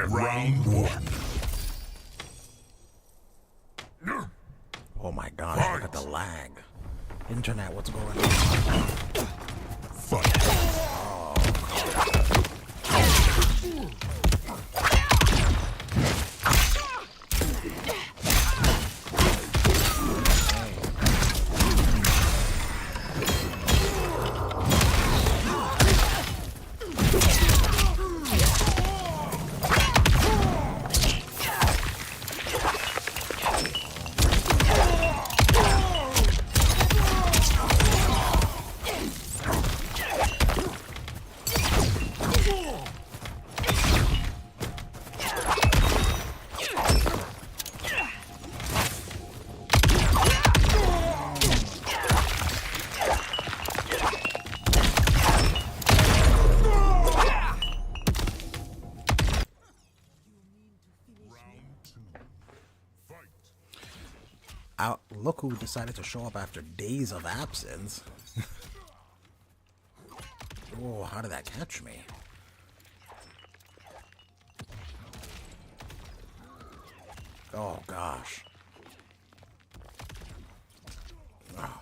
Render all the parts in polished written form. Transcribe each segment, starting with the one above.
Round one. Oh my gosh, look at the lag. Internet, what's going on? Fight. Look who decided to show up after days of absence. Oh, how did that catch me? Oh, gosh. Oh.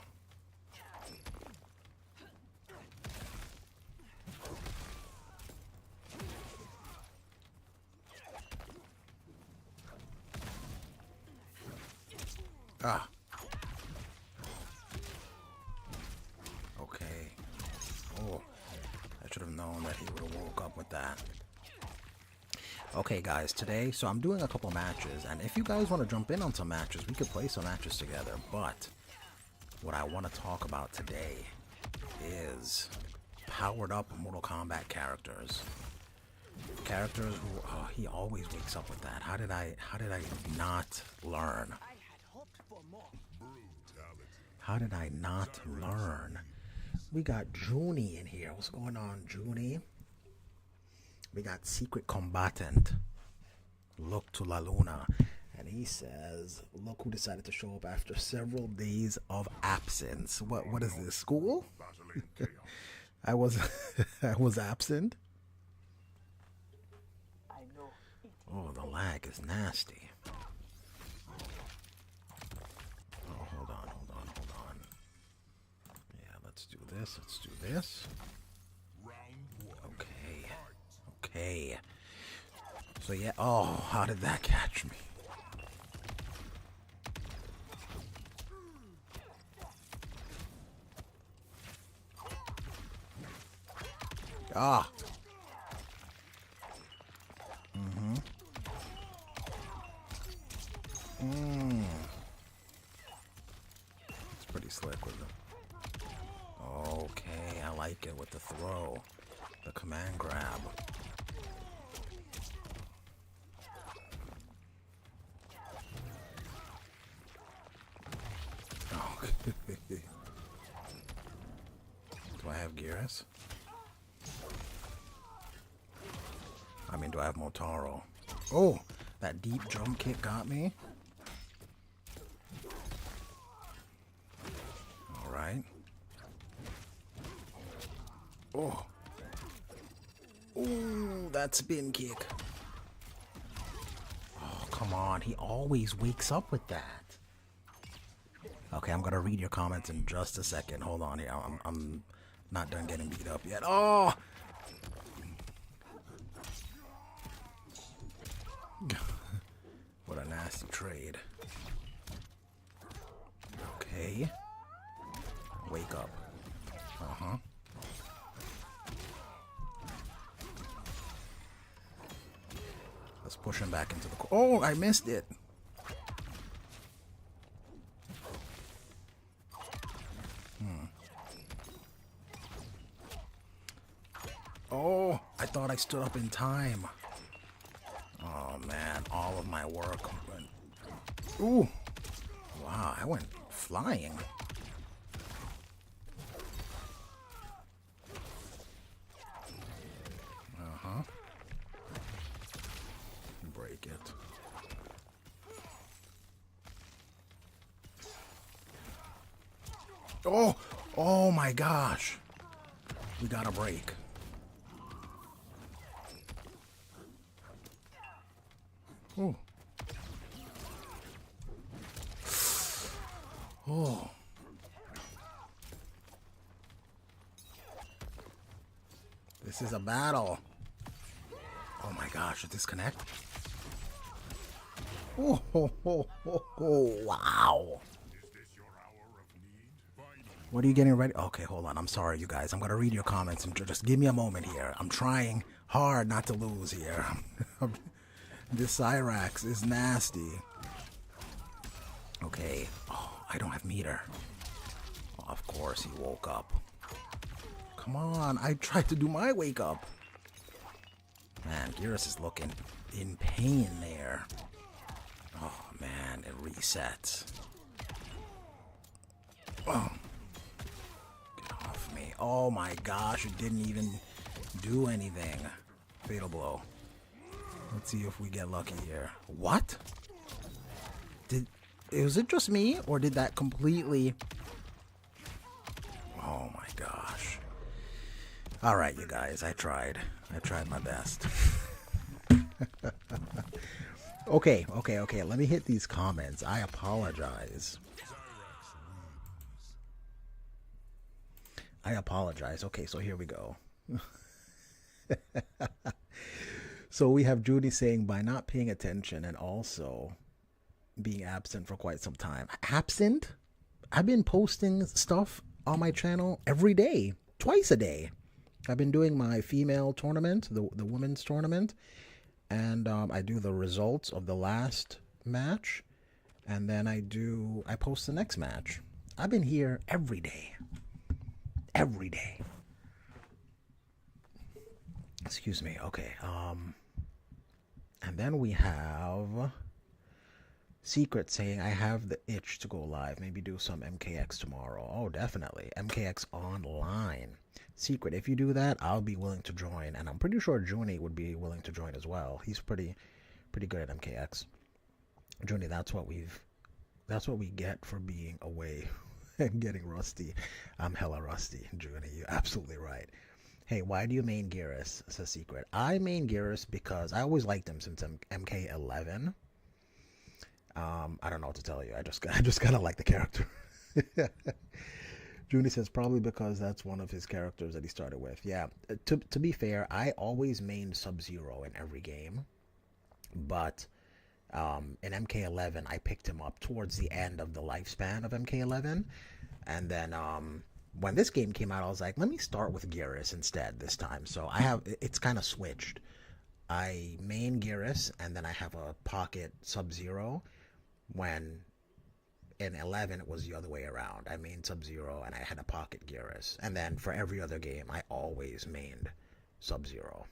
Ah. Okay. Oh, I should have known that he would have woke up with that. Okay, guys, today, so I'm doing a couple matches, and if you guys want to jump in on some matches, we could play some matches together, but what I want to talk about today is powered up Mortal Kombat characters. Characters who, oh, he always wakes up with that. How did I not learn? How did I not learn? We got Junie in here. What's going on, Junie? We got Secret Combatant. Look to La Luna. And he says, look who decided to show up after several days of absence. What is this, school? I was absent. Oh, the lag is nasty. Oh, hold on. Yeah, let's do this. Okay. So yeah, oh, how did that catch me? Ah. It's pretty slick with it. Okay, I like it with the throw. The command grab. Oh. Do I have Geras? I mean, do I have Motaro? Oh, that deep jump kick got me. All right. Oh. Ooh, that spin kick. Oh, come on. He always wakes up with that. Okay, I'm going to read your comments in just a second. Hold on here. I'm not done getting beat up yet. Oh! What a nasty trade. Okay. Wake up. Uh-huh. Let's push him back into the... Oh, I missed it. Oh, I thought I stood up in time. Oh, man. All of my work went... Ooh. Wow, I went flying. Uh-huh. Break it. Oh! Oh, my gosh. We got a break. Oh. Oh. This is a battle. Oh my gosh, did this connect? Oh, ho, ho, ho, ho, wow. What are you getting ready? Okay, hold on. I'm sorry, you guys. I'm going to read your comments and just give me a moment here. I'm trying hard not to lose here. This Cyrax is nasty. Okay. Oh, I don't have meter. Oh, of course, he woke up. Come on. I tried to do my wake up. Man, Geras is looking in pain there. Oh, man. It resets. Oh. Me. Oh my gosh, it didn't even do anything. Fatal blow. Let's see if we get lucky here. What? Was it just me, or did that completely... Oh my gosh. Alright, you guys, I tried. I tried my best. Okay, let me hit these comments. I apologize. Okay, so here we go. So we have Judy saying, by not paying attention and also being absent for quite some time. Absent? I've been posting stuff on my channel every day, twice a day. I've been doing my female tournament, the women's tournament, and I do the results of the last match, and then I post the next match. I've been here every day. Every day. Excuse me. Okay. And then we have Secret saying, I have the itch to go live. Maybe do some MKX tomorrow. Oh, definitely. MKX online. Secret, if you do that, I'll be willing to join. And I'm pretty sure Junie would be willing to join as well. He's pretty good at MKX. Junie, that's what we get for being away and getting rusty. I'm hella rusty, Junie. You're absolutely right. Hey, why do you main Geras? Says Secret. I main Geras because I always liked him since MK11. I don't know what to tell you. I just kind of like the character. Junie says probably because that's one of his characters that he started with. Yeah. To be fair, I always mained Sub-Zero in every game, but in MK11 I picked him up towards the end of the lifespan of MK11, and then when this game came out, I was like, let me start with Geras instead this time. So it's kind of switched. I main Geras, and then I have a pocket Sub-Zero, when in 11 it was the other way around. I mained Sub-Zero, and I had a pocket Geras. And then for every other game, I always mained Sub-Zero.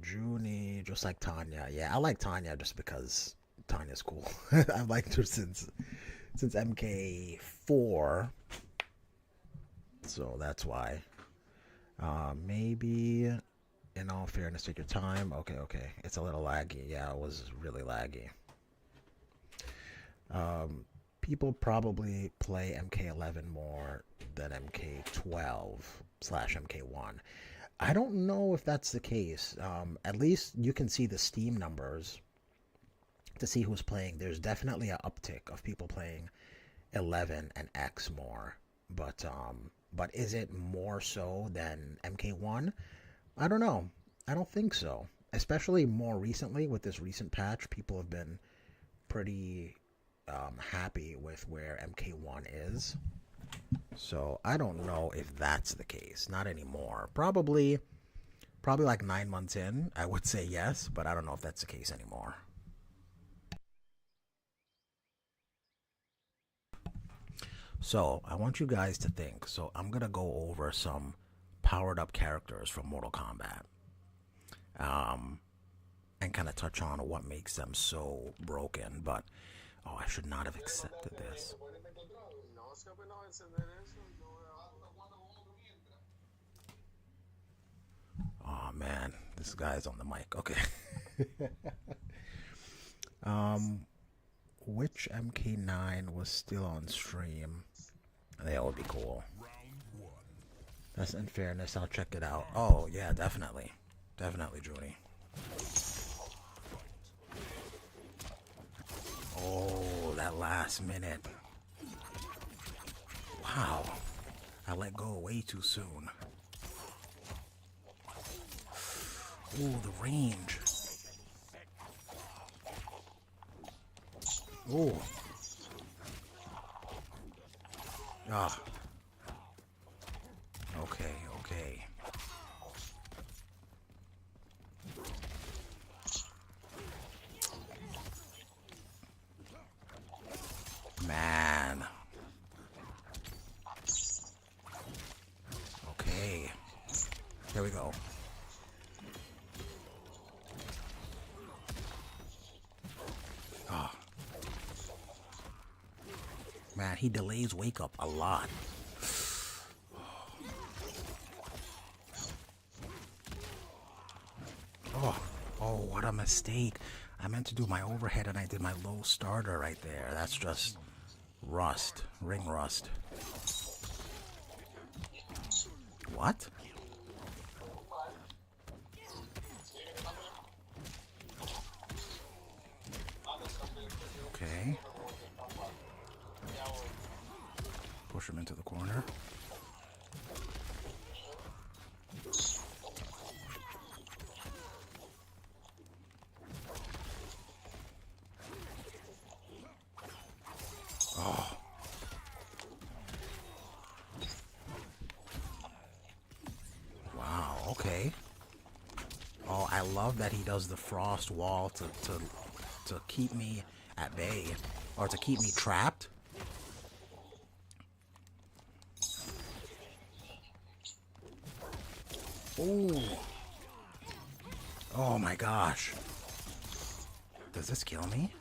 Junie, just like Tanya. Yeah, I like Tanya just because Tanya's cool. I've liked her since MK4, so that's why. Maybe, in all fairness, take your time. Okay, it's a little laggy. Yeah, it was really laggy. People probably play MK11 more than MK12/MK1. I don't know if that's the case. At least you can see the Steam numbers to see who's playing. There's definitely an uptick of people playing 11 and X more, but is it more so than MK1? I don't know. I don't think so. Especially more recently with this recent patch, people have been pretty happy with where MK1 is. So I don't know if that's the case. Not anymore. Probably like 9 months in, I would say yes, but I don't know if that's the case anymore. So I want you guys to think. So I'm going to go over some powered up characters from Mortal Kombat. And kind of touch on what makes them so broken. But, oh, I should not have accepted this. Oh man, this guy's on the mic. Okay. Which MK9 was still on stream? That would be cool. That's in fairness. I'll check it out. Oh yeah, definitely, Junie. Oh, that last minute. Wow. I let go way too soon. Ooh, the range. Ooh. Ah. Okay, okay. Man. Okay. Here we go. Oh. Man, he delays wake up a lot. Oh, oh, what a mistake. I meant to do my overhead and I did my low starter right there. That's just rust, ring rust. What? Okay. Push him into the corner. Oh. Wow, okay. Oh, I love that he does the frost wall to keep me at bay, or to keep me trapped. Ooh. Oh my gosh. Does this kill me?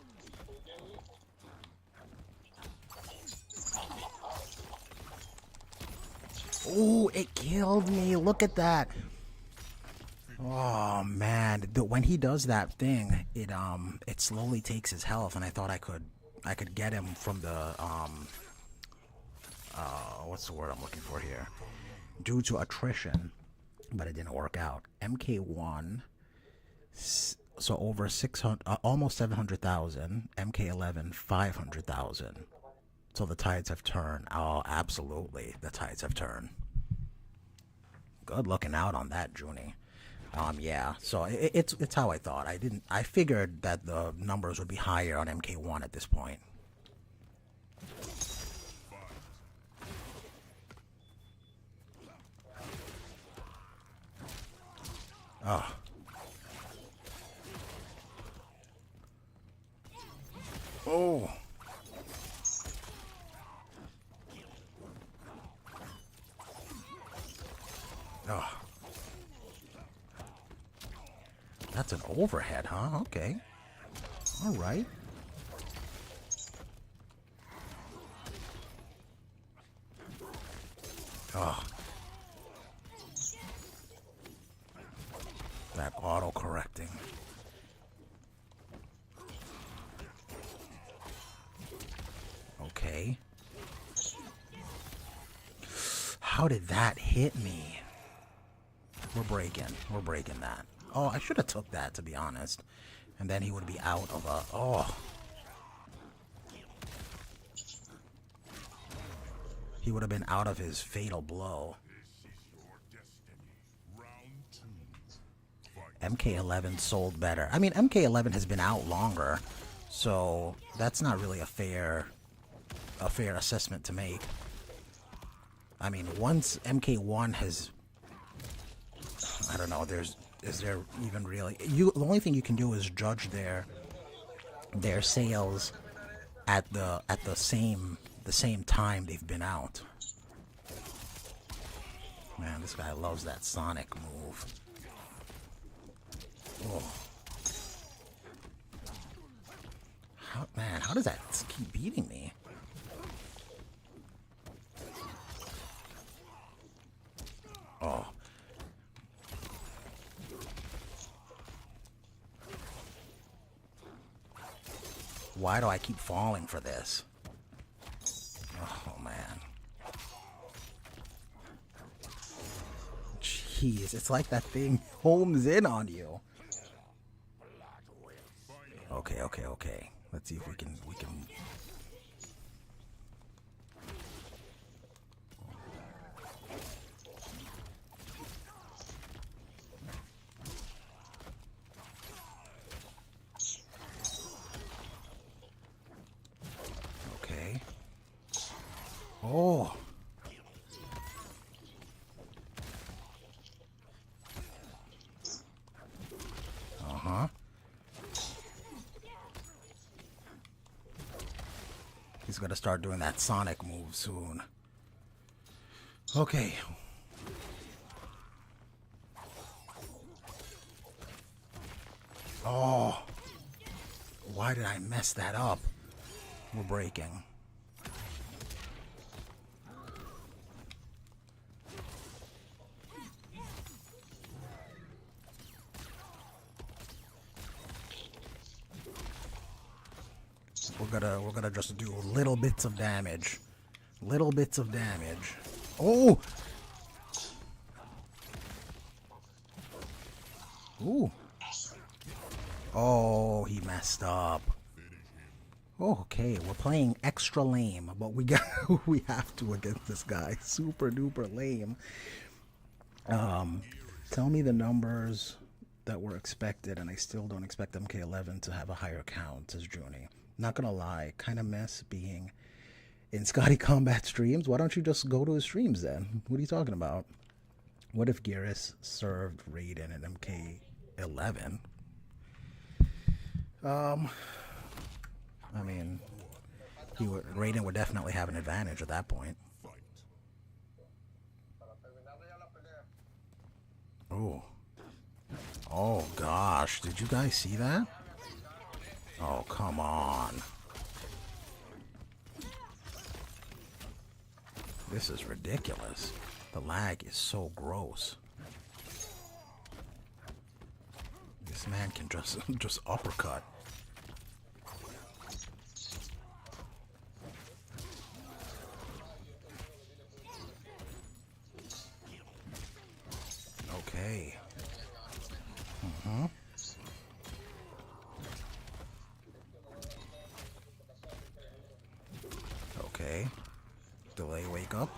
Ooh, it killed me. Look at that. Oh man, when he does that thing, it slowly takes his health, and I thought I could get him from the what's the word I'm looking for here? Due to attrition, but it didn't work out. MK1, so over 600, almost 700,000. MK11, 500,000. So the tides have turned. Oh, absolutely, the tides have turned. Good looking out on that, Junie. Yeah, so it's how I thought. I figured that the numbers would be higher on MK1 at this point. Oh. Oh. Oh. That's an overhead, huh? Okay. All right. Oh. That auto-correcting. Okay. How did that hit me? We're breaking that. Oh, I should have took that, to be honest. And then he would be out of a... Oh. He would have been out of his fatal blow. MK11 sold better. I mean, MK11 has been out longer, so that's not really a fair assessment to make. I mean, once MK1 has... I don't know, is there even really... The only thing you can do is judge their sales at the same time they've been out. Man, this guy loves that Sonic move. Oh. How does that keep beating me? Oh. Why do I keep falling for this? Oh, man. Jeez, it's like that thing homes in on you. Okay. Let's see if we can. Okay. Oh. Uh-huh. He's gonna start doing that Sonic move soon. Okay. Oh. Why did I mess that up? We're breaking. We're gonna just do little bits of damage. Little bits of damage. Oh! Ooh. Oh, he messed up. Oh, okay, we're playing extra lame, but we have to against this guy. Super duper lame. Tell me the numbers that were expected, and I still don't expect MK11 to have a higher count as Junie. Not gonna lie, kind of miss being in Scotty Combat streams. Why don't you just go to his streams then? What are you talking about? What if Geras served Raiden and MK11? I mean, Raiden would definitely have an advantage at that point. Oh. Oh gosh, did you guys see that? Oh, come on. This is ridiculous. The lag is so gross. This man can just uppercut. Okay. Okay. Delay wake up.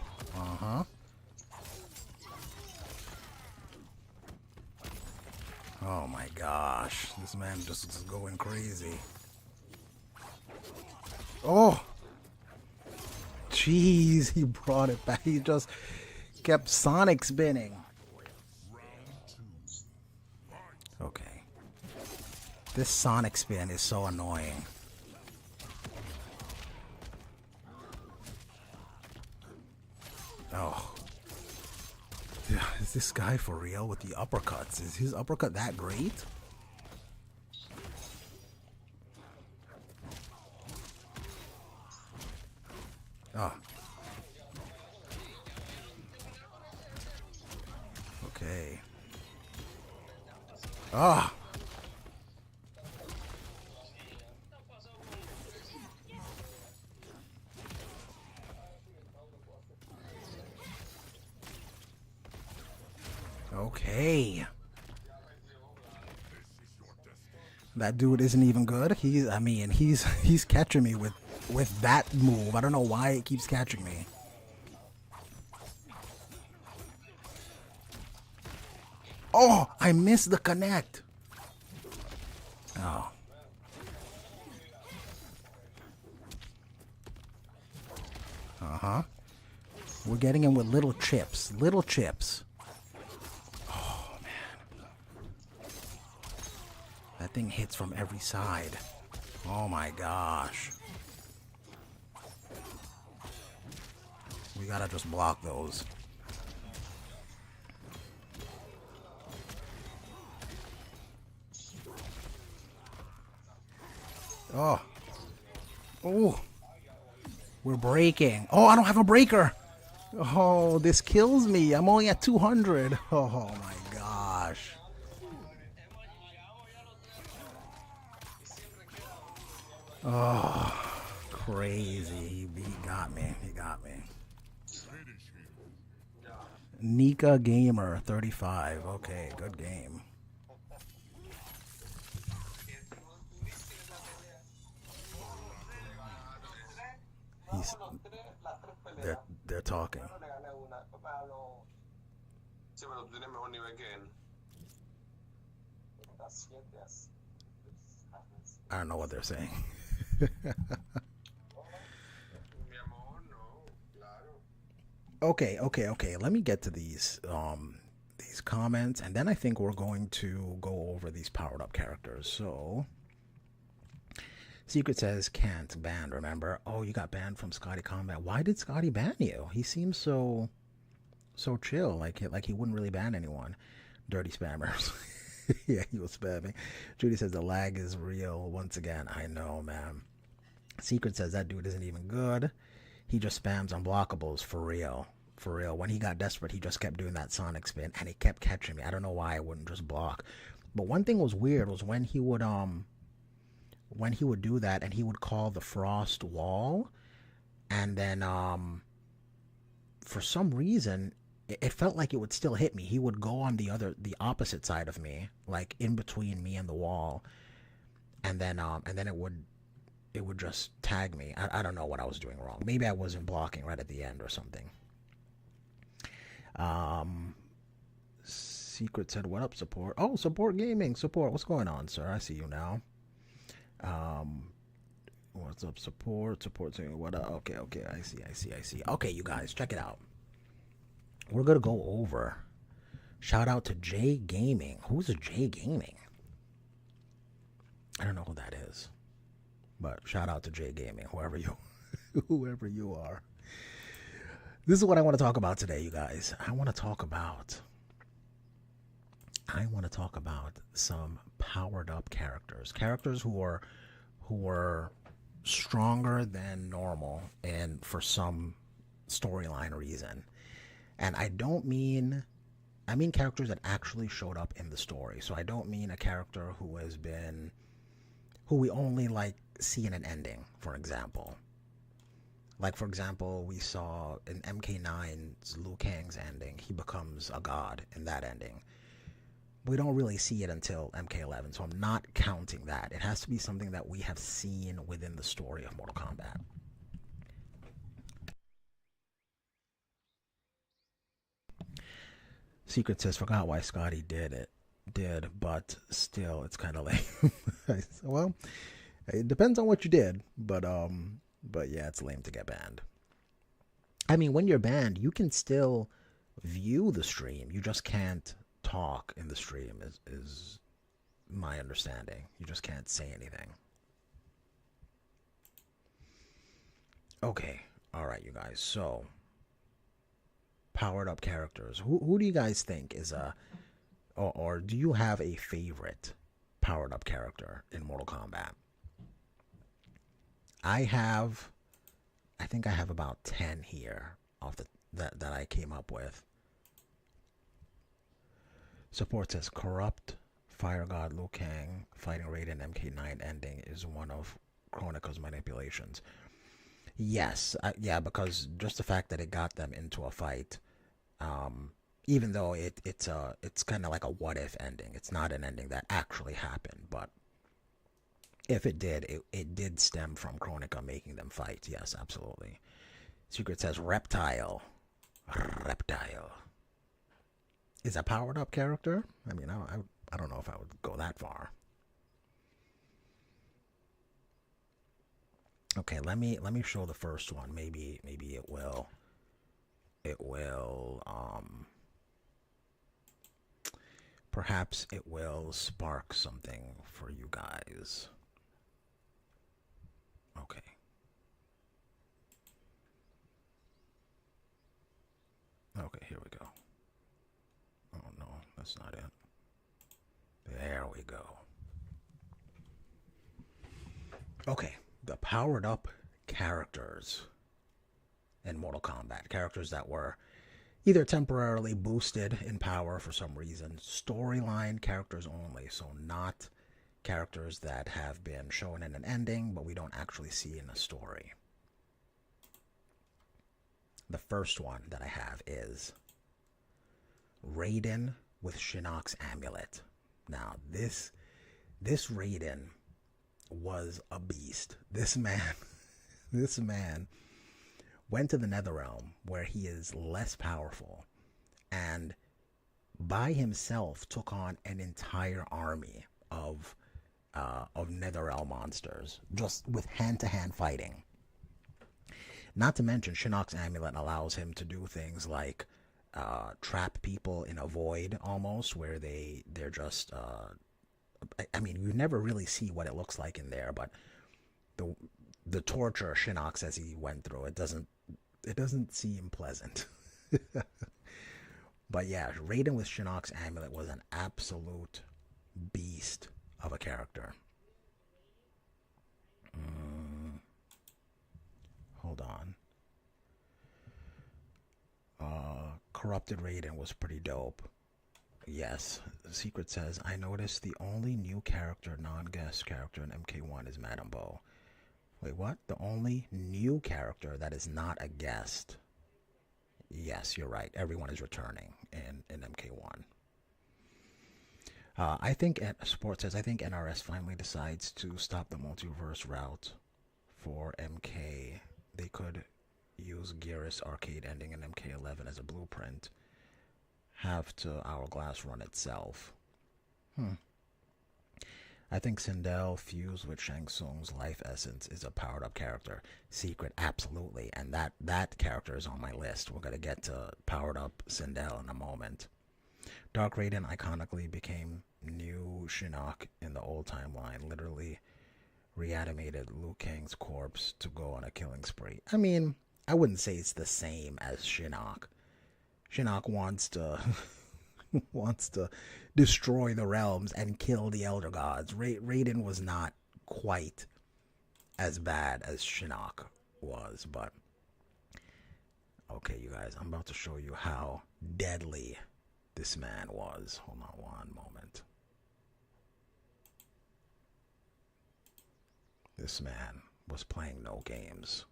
Oh my gosh. This man just is going crazy. Oh! Jeez, he brought it back. He just kept Sonic spinning. Okay. This Sonic spin is so annoying. Oh. Yeah, is this guy for real with the uppercuts? Is his uppercut that great? Oh. Okay. Ah. Okay. That dude isn't even good. He's catching me with that move. I don't know why it keeps catching me. Oh, I missed the connect. Oh. Uh-huh. We're getting him with little chips. Little chips. Oh, man. That thing hits from every side. Oh, my gosh. We gotta just block those. Oh. Oh. We're breaking. Oh, I don't have a breaker. Oh, this kills me. I'm only at 200. Oh, my gosh. Oh, crazy. He got me. He got me. Nika Gamer 35. Okay, good game. He's they're talking. I don't know what they're saying. Okay. Let me get to these comments, and then I think we're going to go over these powered up characters. So, Secret says can't banned. Remember? Oh, you got banned from Scotty Combat. Why did Scotty ban you? He seems so chill, like he wouldn't really ban anyone. Dirty spammers. Yeah, he was spamming. Judy says the lag is real once again. I know, man. Secret says that dude isn't even good. He just spams unblockables for real. For real. When he got desperate, he just kept doing that Sonic spin, and he kept catching me. I don't know why I wouldn't just block. But one thing was weird was when he would do that, and he would call the frost wall, and then for some reason it felt like it would still hit me. He would go on the opposite side of me, like in between me and the wall, and then it would just tag me. I don't know what I was doing wrong. Maybe I wasn't blocking right at the end or something. Secret said, "What up, support?" Oh, support gaming, support. What's going on, sir? I see you now. What's up, support? Support saying, "What up?" Okay. I see. Okay, you guys, check it out. We're gonna go over. Shout out to J Gaming. Who's a J Gaming? I don't know who that is, but shout out to J Gaming, whoever you are. This is what I want to talk about today, you guys. I want to talk about some powered up characters who are stronger than normal and for some storyline reason. And I mean characters that actually showed up in the story. So I don't mean a character who we only like see in an ending, for example. Like, for example, we saw in MK9's Liu Kang's ending, he becomes a god in that ending. We don't really see it until MK11, so I'm not counting that. It has to be something that we have seen within the story of Mortal Kombat. Secret says, forgot why Scotty did, but still, it's kind of lame. Well, it depends on what you did, but yeah, it's lame to get banned. I mean, when you're banned, you can still view the stream. You just can't talk in the stream, is my understanding. You just can't say anything. Okay, all right, you guys. So, powered up characters. Who do you guys think is or do you have a favorite powered up character in Mortal Kombat? I think I have about 10 here that I came up with. Support says corrupt Fire God Liu Kang fighting Raiden MK9 ending is one of Chronica's manipulations. Yes, yeah, because just the fact that it got them into a fight, even though it's kind of like a what if ending. It's not an ending that actually happened, but if it did, it did stem from Chronica making them fight. Yes, absolutely. Secret says Reptile. Reptile. Is a powered up character? I mean, I don't know if I would go that far. Okay, let me show the first one. Maybe it will perhaps it will spark something for you guys. Okay. Okay, here we go. Oh no, that's not it. There we go. Okay, the powered up characters in Mortal Kombat. Characters that were either temporarily boosted in power for some reason. Storyline characters only, so not characters that have been shown in an ending, but we don't actually see in a story. The first one that I have is Raiden with Shinnok's amulet. Now, this Raiden was a beast. This man went to the Netherrealm where he is less powerful and by himself took on an entire army of Netherrealm monsters just with hand-to-hand fighting. Not to mention, Shinnok's amulet allows him to do things like trap people in a void almost, where they're just. I mean, you never really see what it looks like in there, but the torture Shinnok says he went through, it doesn't seem pleasant. But yeah, Raiden with Shinnok's amulet was an absolute beast of a character. Hold on. Corrupted Raiden was pretty dope. Yes, Secret says, I noticed the only new character, non-guest character in MK1 is Madame Bo. Wait, what? The only new character that is not a guest. Yes, you're right. Everyone is returning in MK1. I think Sport says, I think NRS finally decides to stop the multiverse route for MK. They could use Gearus arcade ending in MK11 as a blueprint. Have to Hourglass run itself. I think Sindel fused with Shang Tsung's life essence is a powered up character. Secret, absolutely. And that character is on my list. We're going to get to powered up Sindel in a moment. Dark Raiden iconically became new Shinnok in the old timeline. Literally reanimated Liu Kang's corpse to go on a killing spree. I mean, I wouldn't say it's the same as Shinnok. Shinnok wants to wants to destroy the realms and kill the Elder Gods. Raiden was not quite as bad as Shinnok was, but okay, you guys, I'm about to show you how deadly this man was. Hold on one moment. This man was playing no games.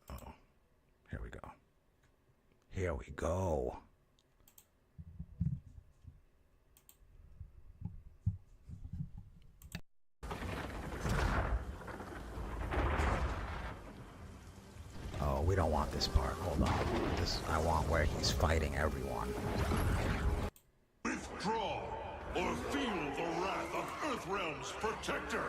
Oh, here we go. Here we go. Oh, we don't want this part. Hold on. I want where he's fighting everyone. Withdraw or feel the wrath of Earthrealm's protector.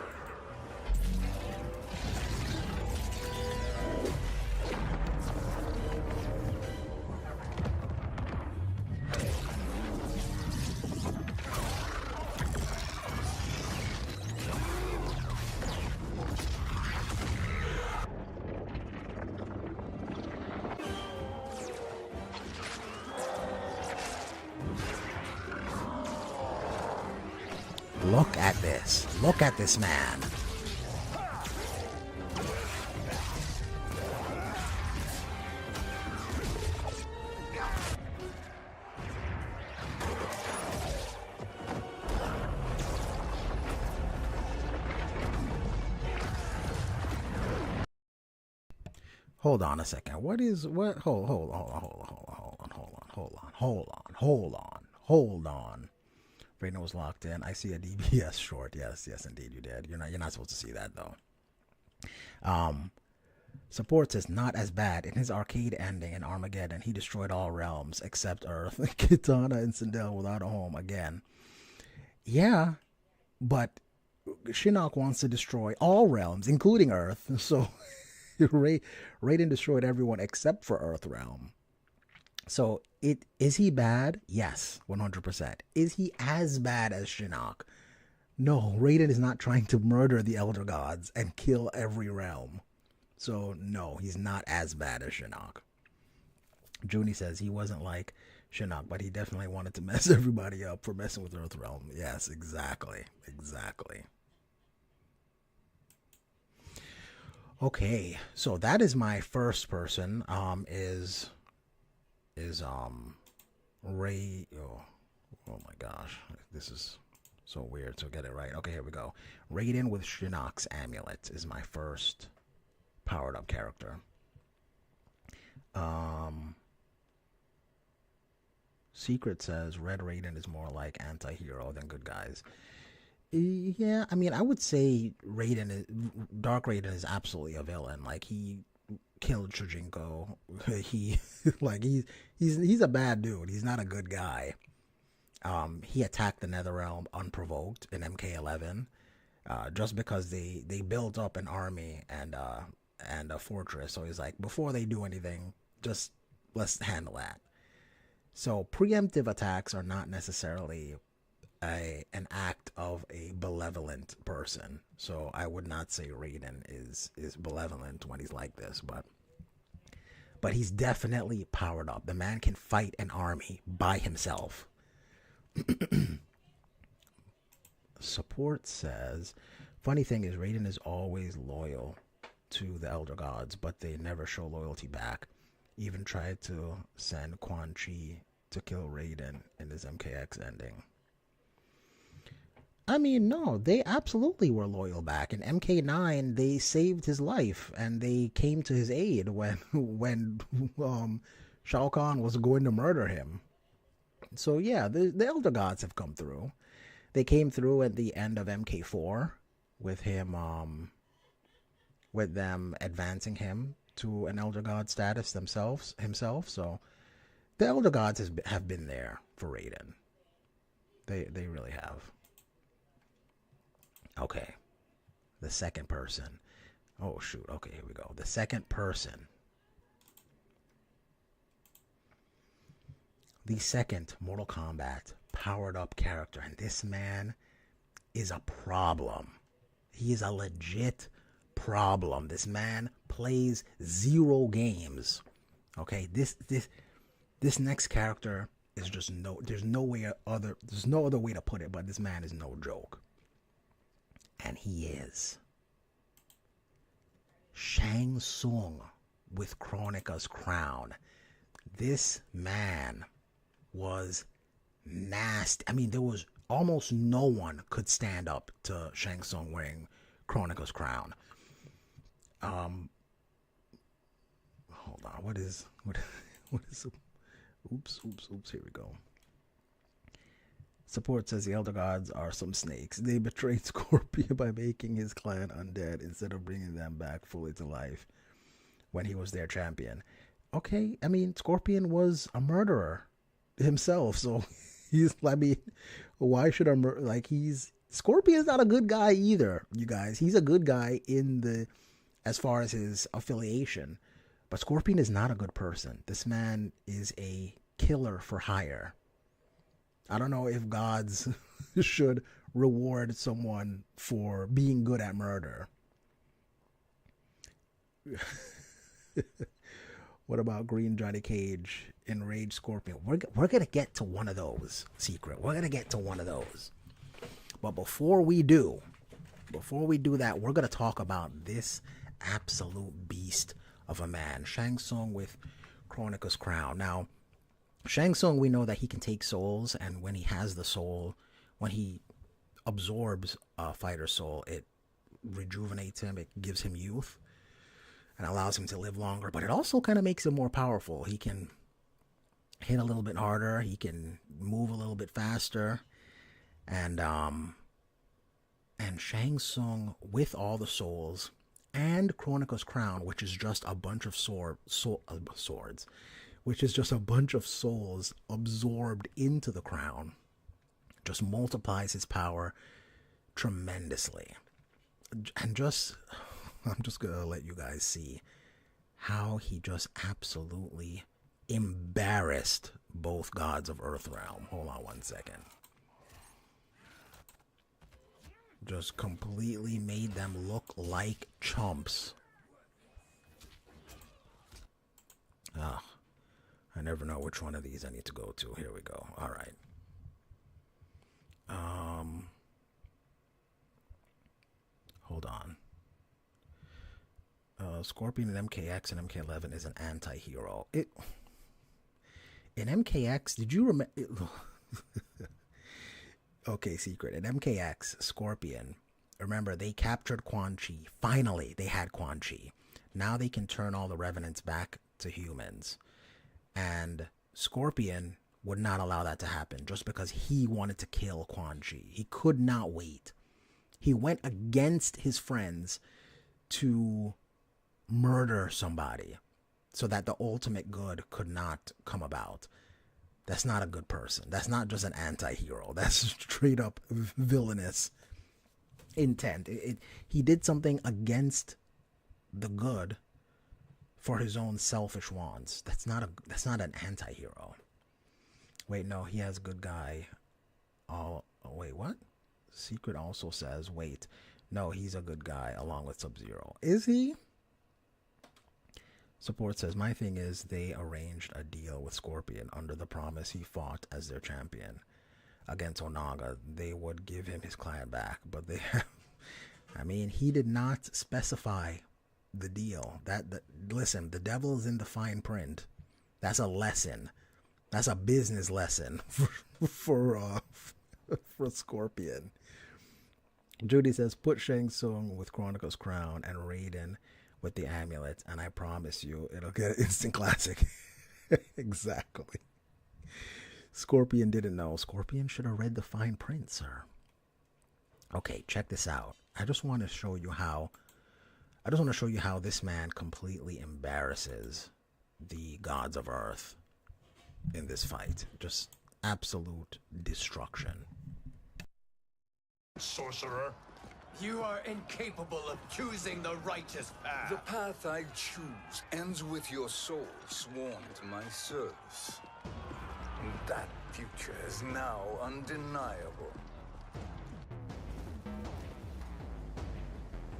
Look at this. Look at this man. Hold on a second. Hold on. Raiden was locked in. I see a DBS short. Yes, indeed you did. You're not supposed to see that though. Support says not as bad. In his arcade ending in Armageddon, he destroyed all realms except Earth. Kitana and Sindel without a home again. Yeah, but Shinnok wants to destroy all realms, including Earth. So Raiden destroyed everyone except for Earthrealm. So is he bad? Yes, 100%. Is he as bad as Shinnok? No, Raiden is not trying to murder the Elder Gods and kill every realm. So no, he's not as bad as Shinnok. Junie says he wasn't like Shinnok, but he definitely wanted to mess everybody up for messing with Earthrealm. Yes, exactly. Okay, so that is my first person. Is Ray? Oh my gosh, this is so weird. So get it right. Okay, here we go. Raiden with Shinnok's amulet is my first powered up character. Secret says Red Raiden is more like anti-hero than good guys. Yeah, I mean, I would say Dark Raiden is absolutely a villain. Like he killed Chujinko. He like he's a bad dude. He's not a good guy. He attacked the Netherrealm unprovoked in MK11, just because they built up an army and a fortress. So he's like, before they do anything, just let's handle that. So preemptive attacks are not necessarily an act of a benevolent person. So I would not say Raiden is benevolent when he's like this, but he's definitely powered up. The man can fight an army by himself. Support says, funny thing is Raiden is always loyal to the Elder Gods, but they never show loyalty back. Even tried to send Quan Chi to kill Raiden in his MKX ending. I mean, no, they absolutely were loyal back. In MK9, they saved his life and they came to his aid when Shao Kahn was going to murder him. So yeah, the Elder Gods have come through. They came through at the end of MK4 with with them advancing him to an Elder God status himself. So the Elder Gods have been there for Raiden. They really have. Okay, the second person. Oh shoot. Okay, here we go. The second person. The second Mortal Kombat powered up character, and this man is a problem. He is a legit problem. This man plays 0 games. Okay, this next character is just there's no other way to put it, but this man is no joke. And he is Shang Tsung with Kronika's crown. This man was nasty. I mean, there was almost no one could stand up to Shang Tsung wearing Kronika's crown. Hold on. What is oops, here we go. Support says the Elder Gods are some snakes. They betrayed Scorpion by making his clan undead instead of bringing them back fully to life when he was their champion. Okay, I mean, Scorpion was a murderer himself, so why should Scorpion's not a good guy either, you guys. He's a good guy as far as his affiliation, but Scorpion is not a good person. This man is a killer for hire. I don't know if gods should reward someone for being good at murder. What about Green Johnny Cage, Enraged Scorpion? We're going to get to one of those, Secret. We're going to get to one of those. But before we do that, we're going to talk about this absolute beast of a man, Shang Tsung with Kronika's crown. Now, Shang Tsung, we know that he can take souls, and when he has the soul, when he absorbs a fighter's soul, it rejuvenates him, it gives him youth, and allows him to live longer, but it also kind of makes him more powerful. He can hit a little bit harder, he can move a little bit faster, and Shang Tsung with all the souls and Kronika's crown, which is just a bunch of swords, which is just a bunch of souls absorbed into the crown, just multiplies his power tremendously. And I'm just gonna let you guys see how he just absolutely embarrassed both gods of Earthrealm. Hold on one second. Just completely made them look like chumps. I never know which one of these I need to go to. Here we go. All right. Hold on. Scorpion in MKX and MK11 is an anti-hero. In MKX, did you remember? Okay, Secret. In MKX, Scorpion, remember, they captured Quan Chi. Finally, they had Quan Chi. Now they can turn all the Revenants back to humans. And Scorpion would not allow that to happen just because he wanted to kill Quan Chi. He could not wait He went against his friends to murder somebody so that the ultimate good could not come about. That's not a good person. That's not just an anti-hero. That's straight up villainous intent. He did something against the good for his own selfish wants. That's not an anti-hero. Wait, no, he has good guy. Oh, wait, what? Secret also says, wait, no, he's a good guy along with Sub-Zero. Is he? Support says, my thing is they arranged a deal with Scorpion under the promise he fought as their champion against Onaga. They would give him his client back, but they I mean, he did not specify the deal. Listen, the devil is in the fine print. That's a lesson. That's a business lesson for Scorpion. Judy says, put Shang Tsung with Chronicle's crown and Raiden with the amulet, and I promise you it'll get an instant classic. Exactly. Scorpion didn't know. Scorpion should have read the fine print, sir. Okay, check this out. I just want to show you how this man completely embarrasses the gods of Earth in this fight. Just absolute destruction. Sorcerer. You are incapable of choosing the righteous path. The path I choose ends with your soul sworn to my service. That future is now undeniable.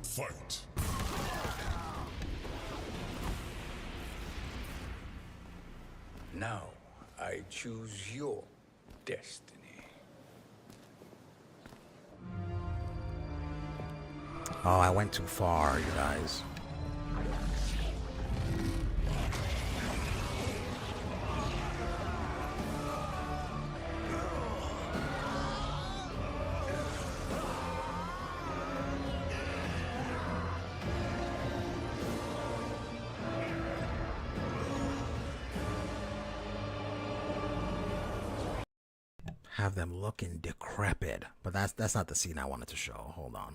Fight. Now I choose your destiny. Oh, I went too far, you guys. Have them looking decrepit, but that's not the scene I wanted to show. Hold on.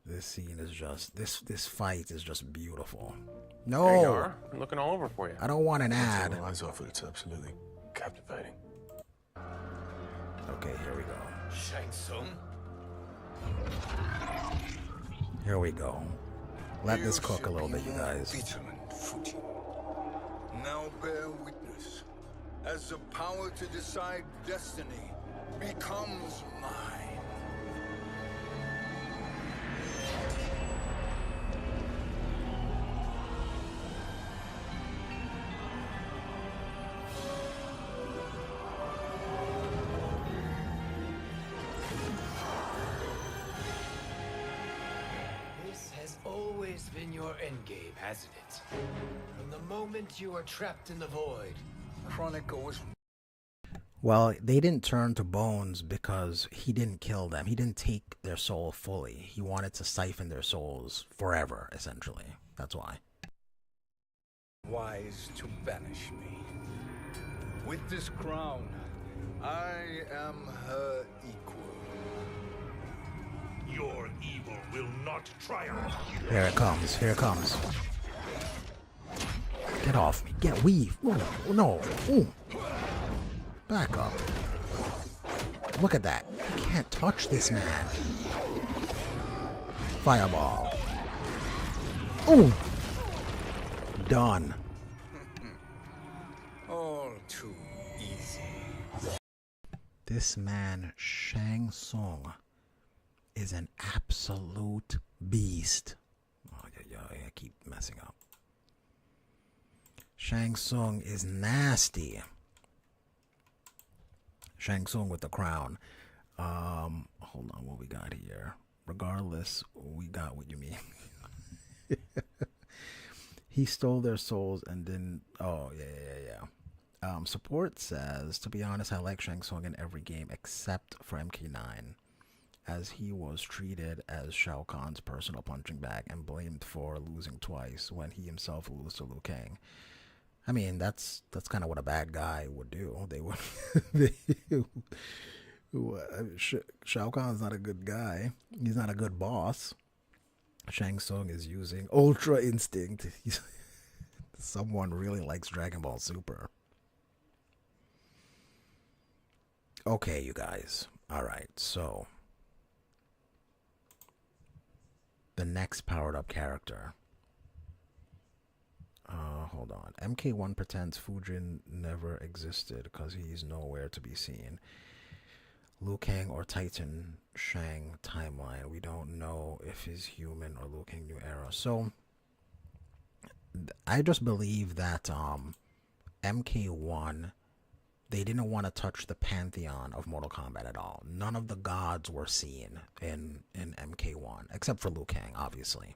This scene is just this fight is just beautiful. No, There you are. I'm looking all over for you. I don't want an ad. My eyes off it. It's absolutely captivating. Okay, here we go. Shang Tsung? Here we go. Let this cook a little bit, you guys. Vigilant footing. Now bear witness as the power to decide destiny becomes mine. This has always been your endgame, hasn't it? From the moment you were trapped in the void. Chronicle was Well, they didn't turn to Bones because he didn't kill them. He didn't take their soul fully. He wanted to siphon their souls forever, essentially. That's why. wise to banish me. With this crown, I am her equal. Your evil will not triumph. Here it comes. Here it comes. Get off me. Get weave. Ooh, no. Ooh. Back up. Look at that. You can't touch this man. Fireball. Ooh. Done. All too easy. This man, Shang Tsung, is an absolute beast. Oh, yeah, I keep messing up. Shang Tsung is nasty. Shang Tsung with the crown. Hold on, what we got here? Regardless, we got what you mean. He stole their souls and then... Oh, yeah. Support says, to be honest, I like Shang Tsung in every game except for MK9, as he was treated as Shao Kahn's personal punching bag and blamed for losing twice when he himself lost to Liu Kang. I mean, that's kind of what a bad guy would do. They would Shao Kahn's not a good guy. He's not a good boss. Shang Tsung is using Ultra Instinct. Someone really likes Dragon Ball Super. Okay, you guys. Alright, so the next powered up character. Hold on. MK1 pretends Fujin never existed because he's nowhere to be seen. Liu Kang or Titan Shang timeline. We don't know if he's human or Liu Kang new era. So I just believe that MK1, they didn't want to touch the pantheon of Mortal Kombat at all. None of the gods were seen in MK1 except for Liu Kang, obviously.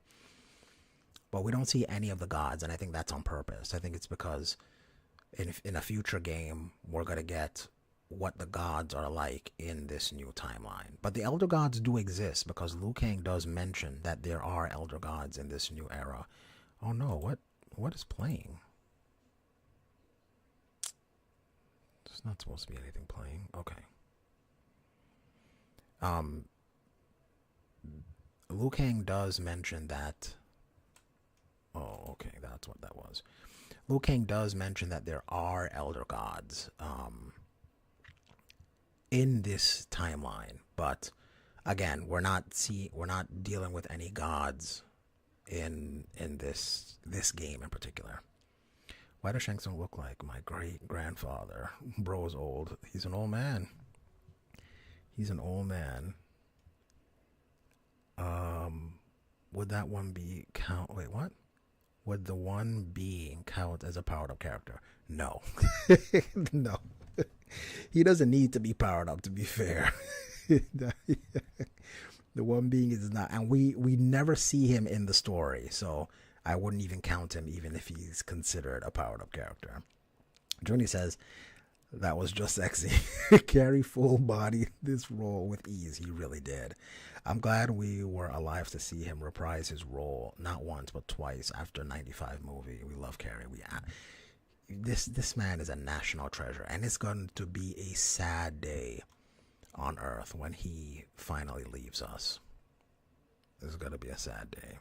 But we don't see any of the gods, and I think that's on purpose. I think it's because in a future game, we're going to get what the gods are like in this new timeline. But the Elder Gods do exist because Liu Kang does mention that there are Elder Gods in this new era. Oh no, what is playing? There's not supposed to be anything playing. Okay. Liu Kang does mention that. Oh, okay, that's what that was. Liu Kang does mention that there are Elder Gods in this timeline, but again, we're not dealing with any gods in this game in particular. Why does Shang Tsung look like my great grandfather? Bro's old. He's an old man. He's an old man. Would that one be count? Wait, what? Would the one being count as a powered up character? No. No. He doesn't need to be powered up, to be fair. The one being is not, and we never see him in the story, so I wouldn't even count him even if he's considered a powered up character. Johnny says, that was just sexy. Carry full body this role with ease. He really did. I'm glad we were alive to see him reprise his role, not once but twice after 95 movie. We love Carrie. This man is a national treasure, and it's going to be a sad day on Earth when he finally leaves us. This is going to be a sad day.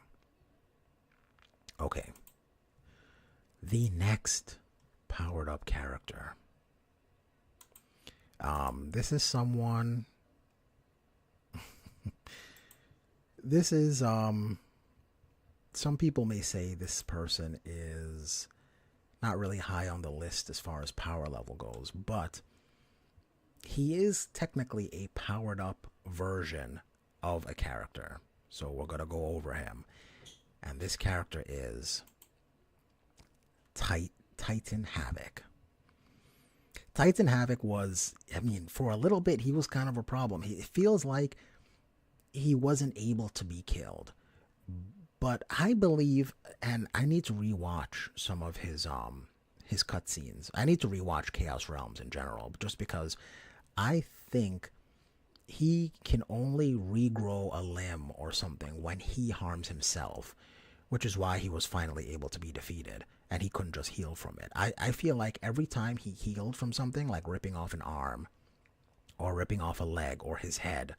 Okay. The next powered up character. This is someone. This is some people may say this person is not really high on the list as far as power level goes, but he is technically a powered up version of a character. So we're going to go over him. And this character is Titan Havoc. Titan Havoc was, I mean, for a little bit, he was kind of a problem. It feels like he wasn't able to be killed. But I believe, and I need to rewatch some of his cutscenes. I need to rewatch Chaos Realms in general, just because I think he can only regrow a limb or something when he harms himself, which is why he was finally able to be defeated, and he couldn't just heal from it. I feel like every time he healed from something, like ripping off an arm, or ripping off a leg, or his head,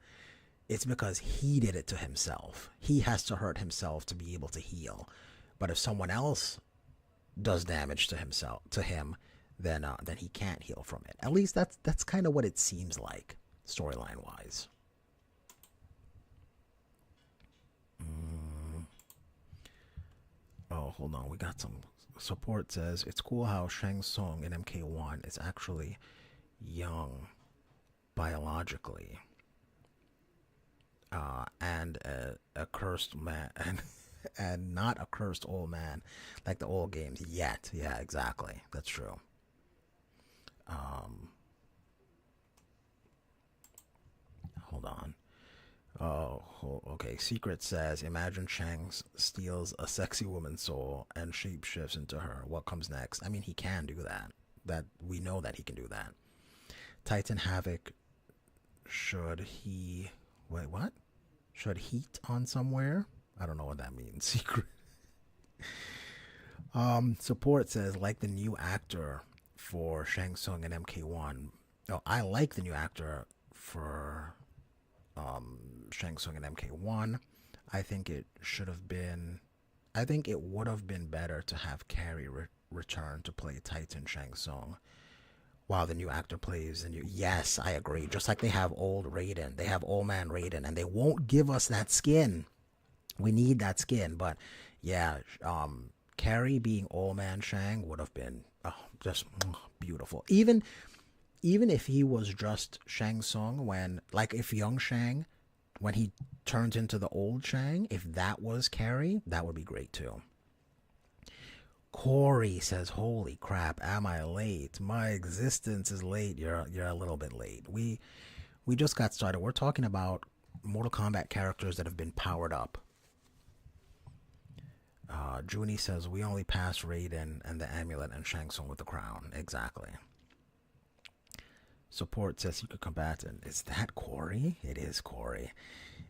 it's because he did it to himself. He has to hurt himself to be able to heal. But if someone else does damage to him, then he can't heal from it. At least that's kind of what it seems like, storyline wise. Oh, hold on. We got some support. Says it's cool how Shang Tsung in MK1 is actually young biologically. And a cursed man, and not a cursed old man like the old games yet. Yeah, exactly. That's true. Hold on. Oh, okay. Secret says, imagine Shang steals a sexy woman's soul and shapeshifts into her. What comes next? I mean, he can do that. That we know that he can do that. Titan Havoc, should he... Wait, what? Should heat on somewhere? I don't know what that means. Secret. Support says, like the new actor for Shang Tsung and MK1. Oh, I like the new actor for Shang Tsung and MK1. I think it should have been. I think it would have been better to have Carrie return to play Titan Shang Tsung while the new actor plays the new. Yes, I agree. Just like they have old Raiden, they have old man Raiden, and they won't give us that skin. We need that skin, but yeah, Carrie being old man Shang would have been just beautiful. Even if he was just Shang Tsung when, like, if young Shang, when he turns into the old Shang, if that was Carrie, that would be great too. Corey says, "Holy crap, am I late? My existence is late." You're a little bit late. We just got started. We're talking about Mortal Kombat characters that have been powered up. Junie says, "We only passed Raiden and the amulet and Shang Tsung with the crown." Exactly. Support says, "Secret combatant." Is that Corey? It is Corey.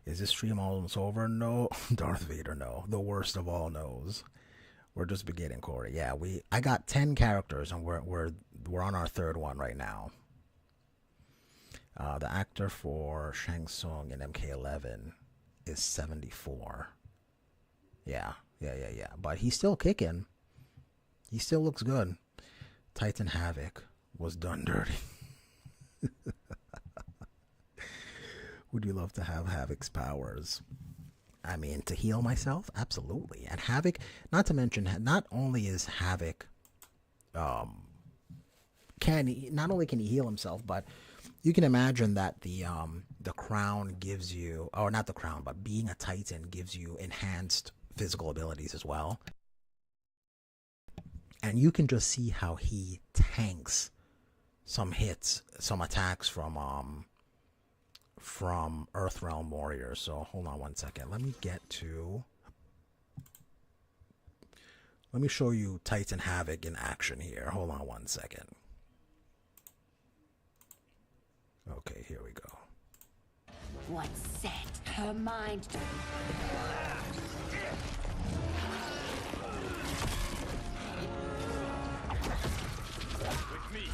Is this stream almost over? No. Darth Vader, no. The worst of all knows. We're just beginning, Corey. Yeah, I got 10 characters and we're on our third one right now. The actor for Shang Tsung in MK11 is 74. Yeah. But he's still kicking. He still looks good. Titan Havoc was done dirty. Would you love to have Havoc's powers? I mean, to heal myself? Absolutely. And Havoc, not to mention, not only is Havoc, not only can he heal himself, but you can imagine that the crown gives you, or not the crown, but being a Titan gives you enhanced physical abilities as well. And you can just see how he tanks some hits, some attacks from Earthrealm Warriors. So hold on one second. Let me show you Titan Havoc in action here. Hold on one second. Okay, here we go. What set her mind? With me.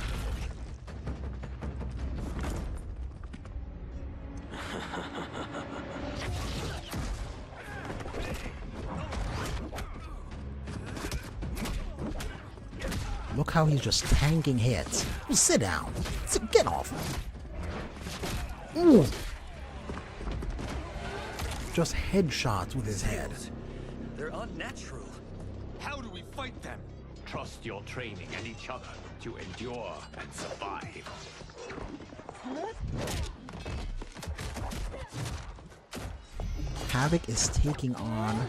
Look how he's just tanking hits. Sit down. Get off. Ooh. Just headshots with his head. They're unnatural. How do we fight them? Trust your training and each other to endure and survive. Havoc is taking on...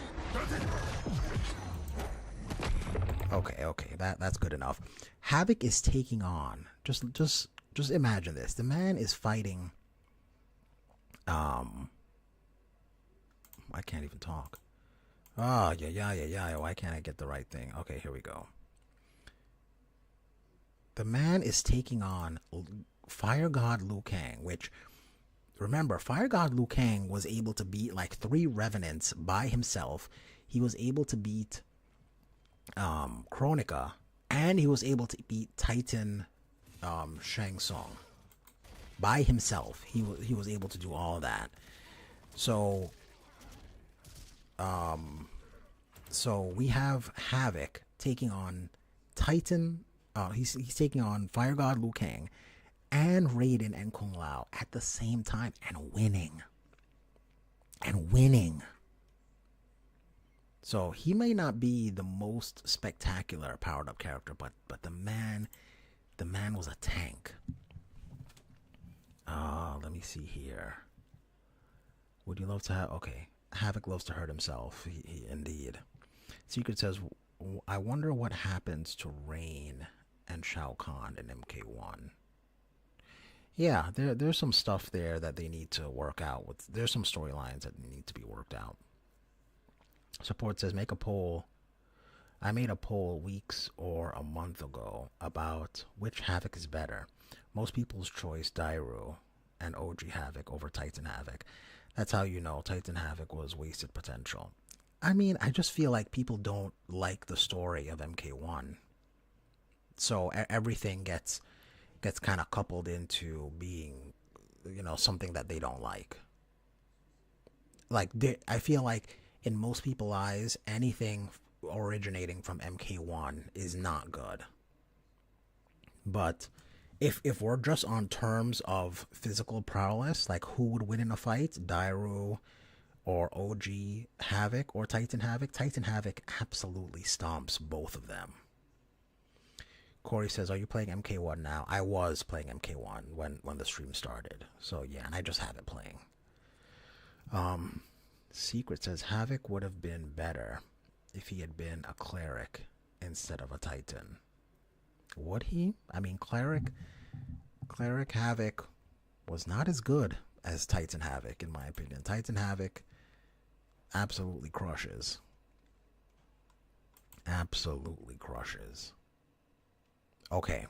Okay, that's good enough. Havoc is taking on... Just imagine this. The man is fighting... I can't even talk. Oh, yeah. Why can't I get the right thing? Okay, here we go. The man is taking on Fire God Liu Kang, which... Remember, Fire God Liu Kang was able to beat like 3 Revenants by himself. He was able to beat Kronika, and he was able to beat Titan Shang Tsung by himself. He was able to do all of that. So we have Havoc taking on Titan. He's taking on Fire God Liu Kang and Raiden and Kung Lao at the same time and winning. So he may not be the most spectacular powered up character, but the man was a tank. Let me see here. Would you love to have... Okay, Havoc loves to hurt himself. He indeed. Secret says, "I wonder what happens to Rain and Shao Kahn in MK1." Yeah, there's some stuff there that they need to work out. There's some storylines that need to be worked out. Support says, "Make a poll." I made a poll weeks or a month ago about which Havoc is better. Most people's choice, Dairu and OG Havoc over Titan Havoc. That's how you know Titan Havoc was wasted potential. I mean, I just feel like people don't like the story of MK1. So everything gets kind of coupled into being you know, something that they don't like. Like, I feel like in most people's eyes, anything originating from MK1 is not good. But if we're just on terms of physical prowess, like who would win in a fight, Dairu or OG Havoc or Titan Havoc? Titan Havoc absolutely stomps both of them. Corey says, are you playing MK1 now? I was playing MK1 when the stream started. So yeah, and I just have it playing. Secret says, Havoc would have been better if he had been a cleric instead of a Titan. Would he? I mean, cleric Havoc was not as good as Titan Havoc, in my opinion. Titan Havoc absolutely crushes. Absolutely crushes. Okay.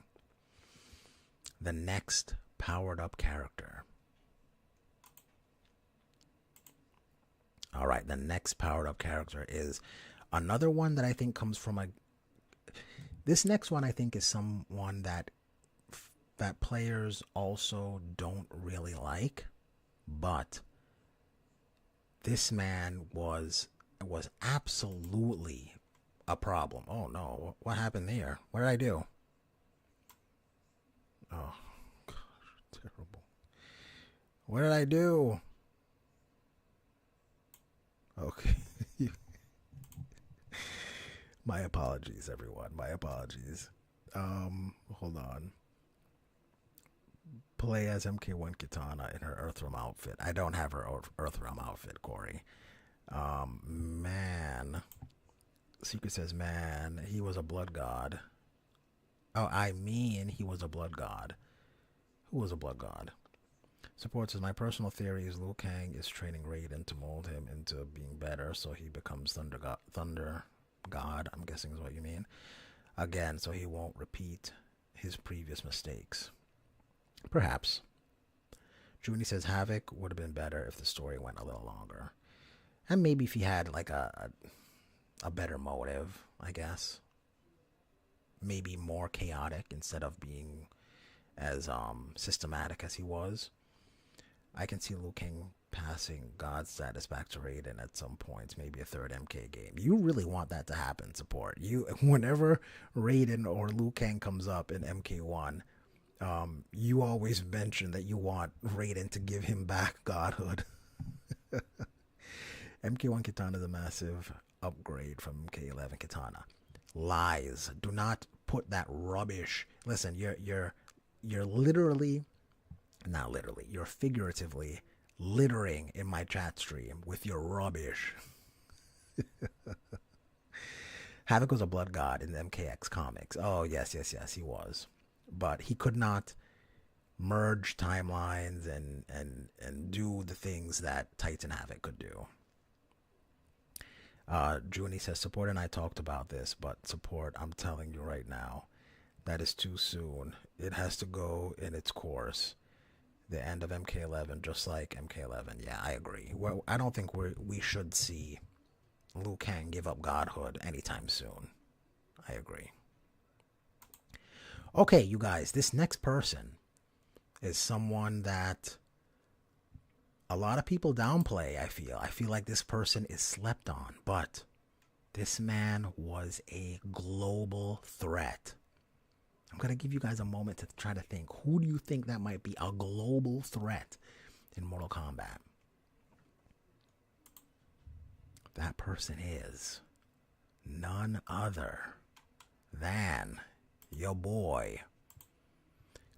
The next powered up character. Alright, the next powered up character is another one that I think comes from a... This next one I think is someone that players also don't really like, but this man was absolutely a problem. Oh no, what happened there? What did I do? Oh gosh, terrible. What did I do? Okay. My apologies, everyone. My apologies. Hold on. Play as MK1 Kitana in her Earthrealm outfit. I don't have her Earthrealm outfit, Corey. Man. Secret says, man, he was a blood god. Oh, I mean, he was a blood god. Who was a blood god? Support says, my personal theory is Liu Kang is training Raiden to mold him into being better, so he becomes Thunder God, I'm guessing is what you mean. Again, so he won't repeat his previous mistakes. Perhaps. Junie says, Havoc would have been better if the story went a little longer. And maybe if he had, like, a better motive, I guess. Maybe more chaotic instead of being as systematic as he was. I can see Liu Kang passing God status back to Raiden at some point, maybe a third MK game. You really want that to happen, support. Whenever Raiden or Liu Kang comes up in MK1, you always mention that you want Raiden to give him back godhood. MK1 Kitana is a massive upgrade from MK11 Kitana. Lies. Do not put that rubbish. Listen, you're literally, not literally, you're figuratively littering in my chat stream with your rubbish. Havoc was a blood god in the MKX comics. Oh, yes, he was. But he could not merge timelines and do the things that Titan Havoc could do. Junie says, Support and I talked about this, but Support, I'm telling you right now, that is too soon. It has to go in its course. The end of MK11, just like MK11. Yeah, I agree. Well, I don't think we should see Liu Kang give up godhood anytime soon. I agree. Okay, you guys, this next person is someone that a lot of people downplay, I feel. I feel like this person is slept on, but this man was a global threat. I'm going to give you guys a moment to try to think. Who do you think that might be a global threat in Mortal Kombat? That person is none other than your boy,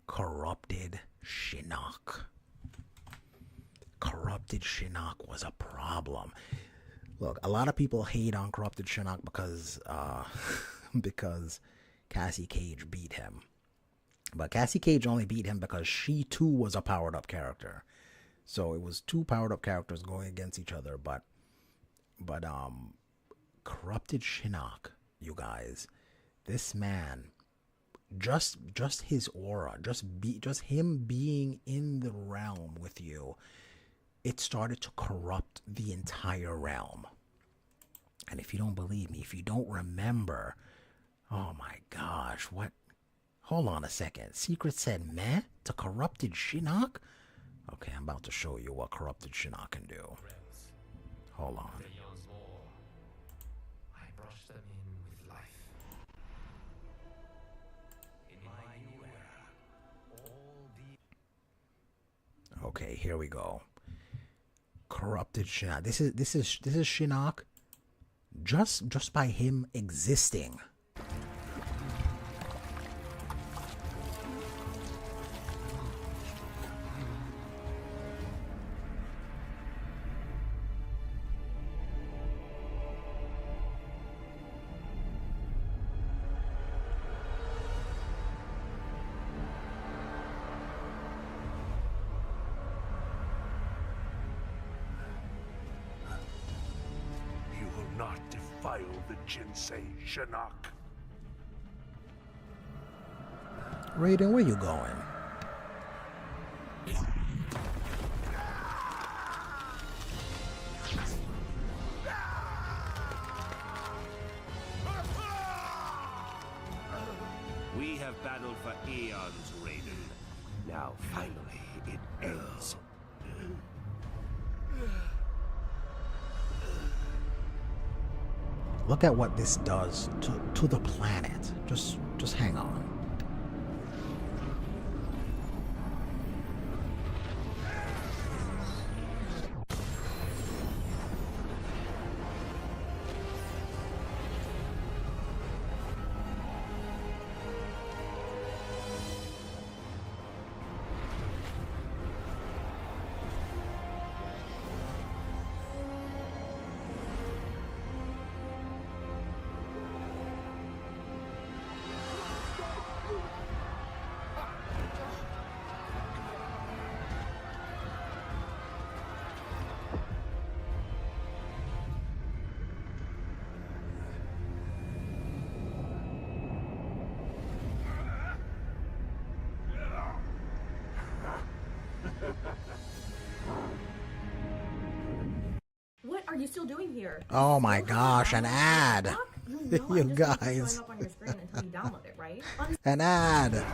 Corrupted Shinnok. Corrupted Shinnok was a problem. Look, a lot of people hate on Corrupted Shinnok because Cassie Cage beat him. But Cassie Cage only beat him because she too was a powered up character. So it was two powered up characters going against each other. But Corrupted Shinnok, you guys, this man, just his aura, just him being in the realm with you, it started to corrupt the entire realm. And if you don't believe me, if you don't remember, oh my gosh, what? Hold on a second. Secret said meh to Corrupted Shinnok? Okay, I'm about to show you what corrupted Shinnok can do. Hold on. I brush them in with life. In my new era, all the Okay, here we go. Corrupted Shinnok. This is Shinnok just by him existing. You will not defile the Jinsei, Shinnok. Raiden, where you going? We have battled for eons, Raiden. Now, finally, it ends. Look at what this does to the planet. Just hang on. What are you still doing here? Oh my gosh, an ad. You guys. Showing up on your screen until you download it, right? An ad.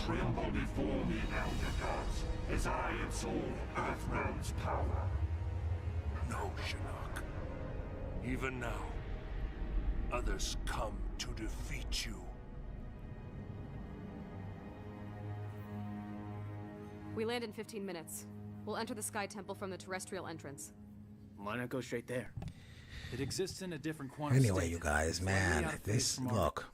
Tremble before me, Elder Gods, as I absorb Earthrealm's power. No, Shinnok. Even now, others come to defeat you. We land in 15 minutes. We'll enter the Sky Temple from the terrestrial entrance. Why not go straight there? It exists in a different quantum Anyway, state. you guys, It's likely man, out of this phase from our- look.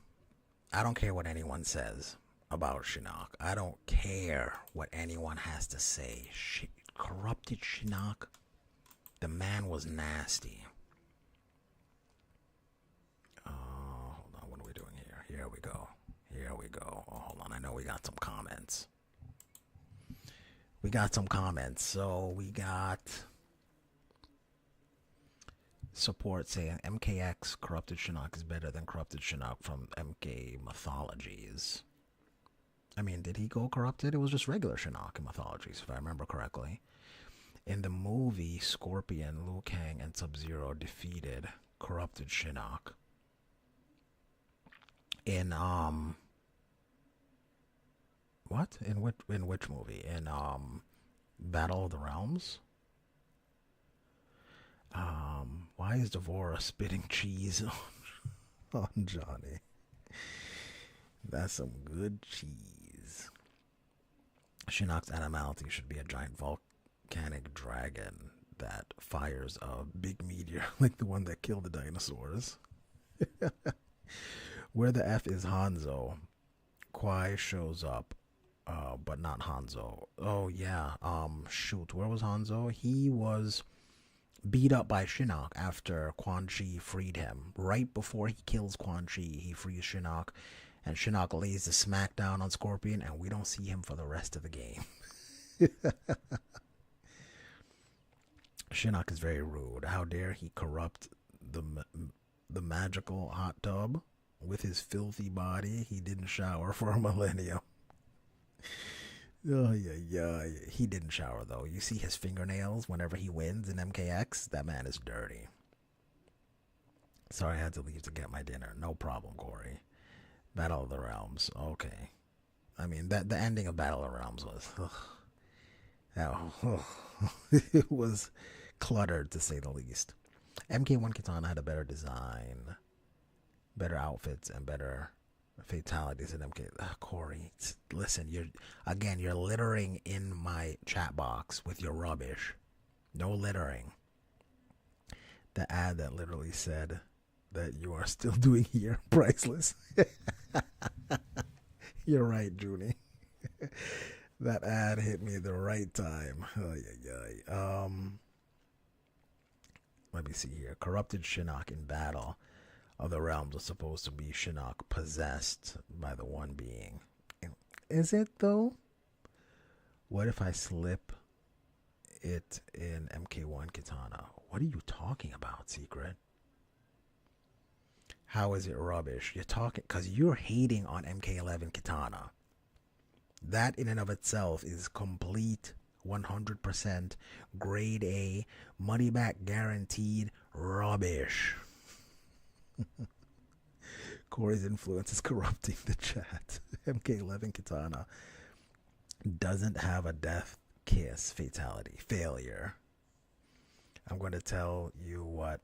I don't care what anyone says about Shinnok. I don't care what anyone has to say. Corrupted Shinnok. The man was nasty. Hold on. What are we doing here? Here we go. Here we go. Oh, hold on. I know we got some comments. We got some comments. So we got support saying MKX Corrupted Shinnok is better than Corrupted Shinnok from MK Mythologies. I mean, did he go corrupted? It was just regular Shinnok in Mythologies, if I remember correctly. In the movie, Scorpion, Liu Kang, and Sub-Zero defeated Corrupted Shinnok. In what? In which movie? In Battle of the Realms? Why is Devora spitting cheese on Johnny? That's some good cheese. Shinnok's animality should be a giant volcanic dragon that fires a big meteor like the one that killed the dinosaurs. Where the F is Hanzo? Kwai shows up, but not Hanzo. Oh yeah, shoot, where was Hanzo? He was beat up by Shinnok after Quan Chi freed him. Right before he kills Quan Chi, he frees Shinnok, and Shinnok lays the smackdown on Scorpion, and we don't see him for the rest of the game. Shinnok is very rude. How dare he corrupt the magical hot tub with his filthy body? He didn't shower for a millennium. Oh, yeah. He didn't shower, though. You see his fingernails whenever he wins in MKX? That man is dirty. Sorry, I had to leave to get my dinner. No problem, Corey. Battle of the Realms. Okay. I mean, the ending of Battle of the Realms was... it was cluttered, to say the least. MK1 Katana had a better design, better outfits, and better fatalities than MK. Corey, listen, you're littering in my chat box with your rubbish. No littering. The ad that literally said that you are still doing here, priceless. You're right, Junie. That ad hit me at the right time. Let me see here. Corrupted Shinnok in Battle of the Realms was supposed to be Shinnok possessed by the one being. Is it, though? What if I slip it in MK1 Katana? What are you talking about, Secret? How is it rubbish? You're talking... Because you're hating on MK11 Katana. That in and of itself is complete 100% grade A, money back guaranteed rubbish. Corey's influence is corrupting the chat. MK11 Katana doesn't have a death kiss fatality. Failure. I'm going to tell you what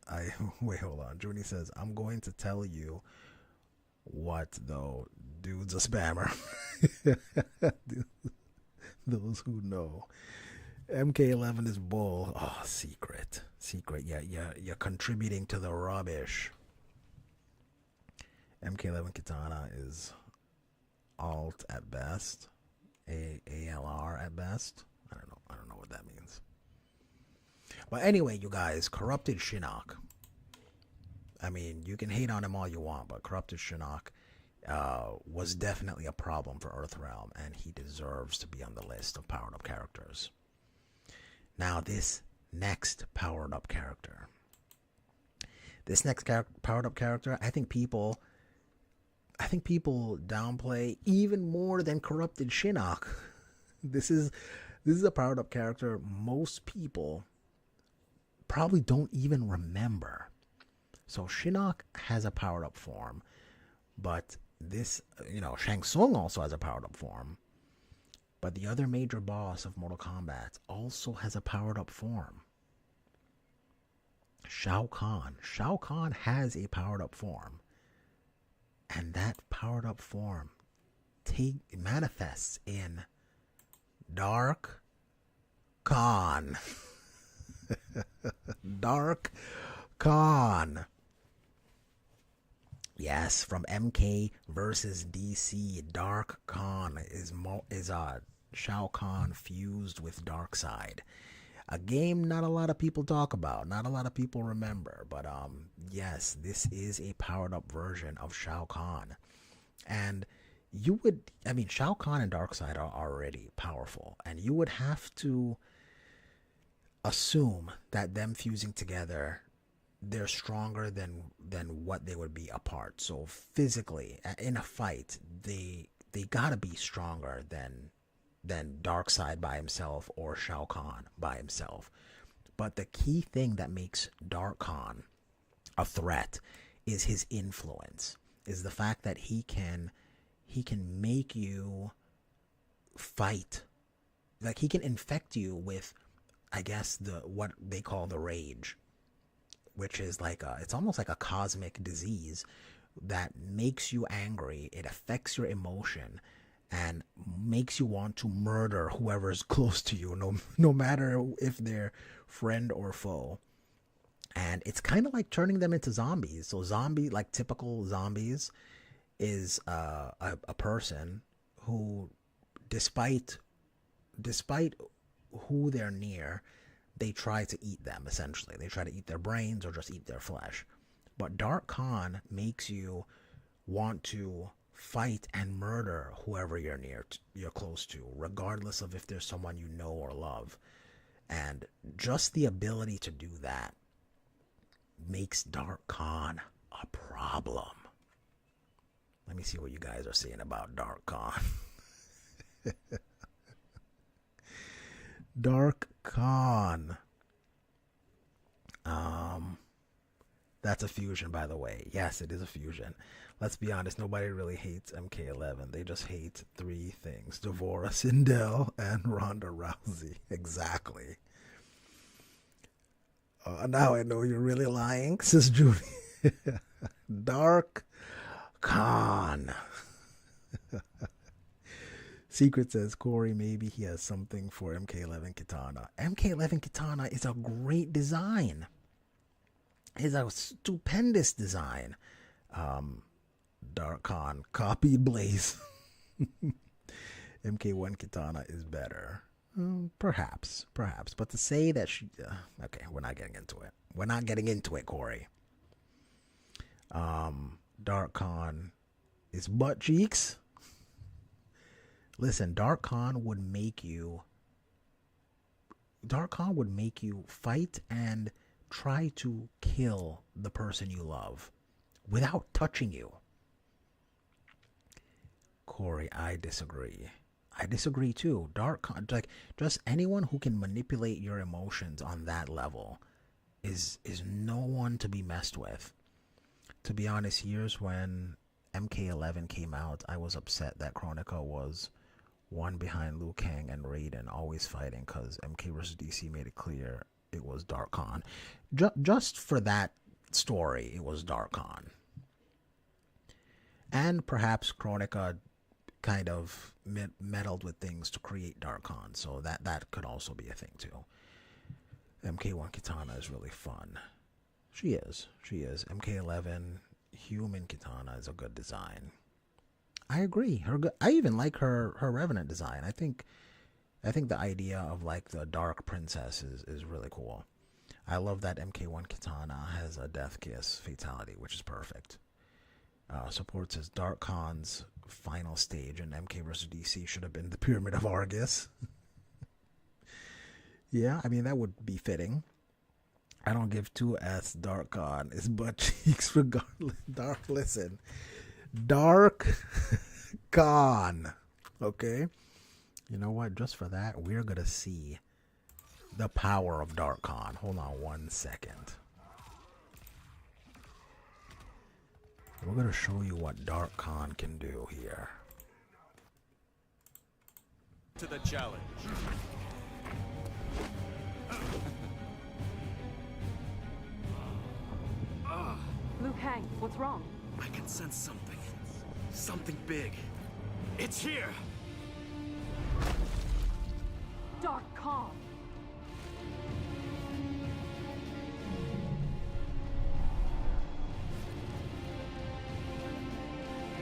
I... Wait, hold on. Junie says, I'm going to tell you what, though. Dude's a spammer. Those who know. MK11 is bull. Oh, Secret. Yeah, you're contributing to the rubbish. MK11 Katana is alt at best. ALR at best. I don't know what that means. But anyway, you guys, Corrupted Shinnok. I mean, you can hate on him all you want, but Corrupted Shinnok was definitely a problem for Earthrealm, and he deserves to be on the list of powered up characters. Now, this next powered up character. Powered up character, I think people downplay even more than Corrupted Shinnok. This is a powered up character most people probably don't even remember. So Shinnok has a powered up form, but this, Shang Tsung also has a powered up form. But the other major boss of Mortal Kombat also has a powered up form. Shao Kahn. Shao Kahn has a powered up form. And that powered up form manifests in Dark Khan. Dark Khan. Yes, from MK versus DC, Dark Khan is Shao Kahn fused with Darkseid. A game not a lot of people talk about, not a lot of people remember, but yes, this is a powered up version of Shao Kahn. And Shao Kahn and Darkseid are already powerful, and you would have to assume that them fusing together, they're stronger than what they would be apart. So physically, in a fight, they gotta be stronger than Darkseid by himself or Shao Kahn by himself. But the key thing that makes Dark Khan a threat is his influence, is the fact that he can make you fight. Like, he can infect you with, I guess, what they call the rage, which is it's almost like a cosmic disease that makes you angry. It affects your emotion and makes you want to murder whoever's close to you, no matter if they're friend or foe. And it's kind of like turning them into zombies. So typical zombies is a person who, despite who they're near, they try to eat them, essentially. They try to eat their brains or just eat their flesh. But Dark Khan makes you want to fight and murder whoever you're close to, regardless of if there's someone you know or love. And just the ability to do that makes Dark Khan a problem. Let me see what you guys are saying about Dark Khan. Dark Khan. That's a fusion, by the way. Yes, it is a fusion. Let's be honest, nobody really hates MK11. They just hate three things: Devora, Sindel, and Ronda Rousey. Exactly. Now I know you're really lying, says Judy. Dark Khan. Secret says, Corey, maybe he has something for MK11 Katana. MK11 Katana is a great design. It's a stupendous design. Dark Khan copied Blaze. MK1 Katana is better. Perhaps. But to say that she... okay, we're not getting into it. We're not getting into it, Corey. Dark Khan is butt cheeks. Listen, Dark Khan would make you fight and try to kill the person you love without touching you. Corey, I disagree. I disagree too. Dark Khan, like, just anyone who can manipulate your emotions on that level is no one to be messed with. To be honest, years when MK11 came out, I was upset that Chronica was one behind Liu Kang and Raiden, always fighting, because MK vs. DC made it clear it was Dark Khan. Just for that story, it was Dark Khan. And perhaps Chronica kind of meddled with things to create Dark Khan, so that could also be a thing too. MK1 Katana is really fun. She is. MK11 Human Katana is a good design. I agree. I even like her Revenant design. I think the idea of like the Dark Princess is really cool. I love that MK1 Katana has a Death Kiss fatality, which is perfect. Support says Dark Khan's final stage in MK vs. DC should have been the Pyramid of Argus. Yeah, I mean, that would be fitting. I don't give two S. Dark Khan is butt cheeks regardless. Listen. Dark Khan. Okay? You know what? Just for that, we're going to see the power of Dark Khan. Hold on 1 second. We're going to show you what Dark Khan can do here. To the challenge. Liu Kang, what's wrong? I can sense something. Something big. It's here! Dark Khan.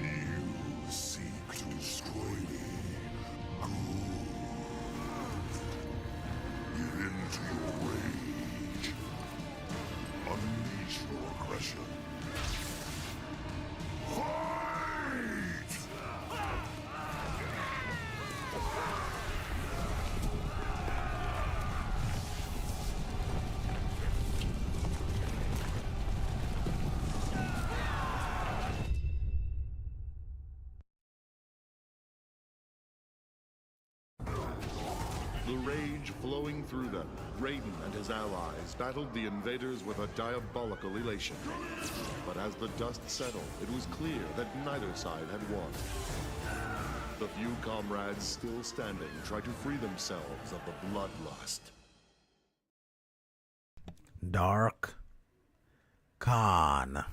You seek to destroy me. Give in to your rage. Unleash your aggression. The rage flowing through them, Raiden and his allies battled the invaders with a diabolical elation. But as the dust settled, it was clear that neither side had won. The few comrades still standing tried to free themselves of the bloodlust. Dark Khan.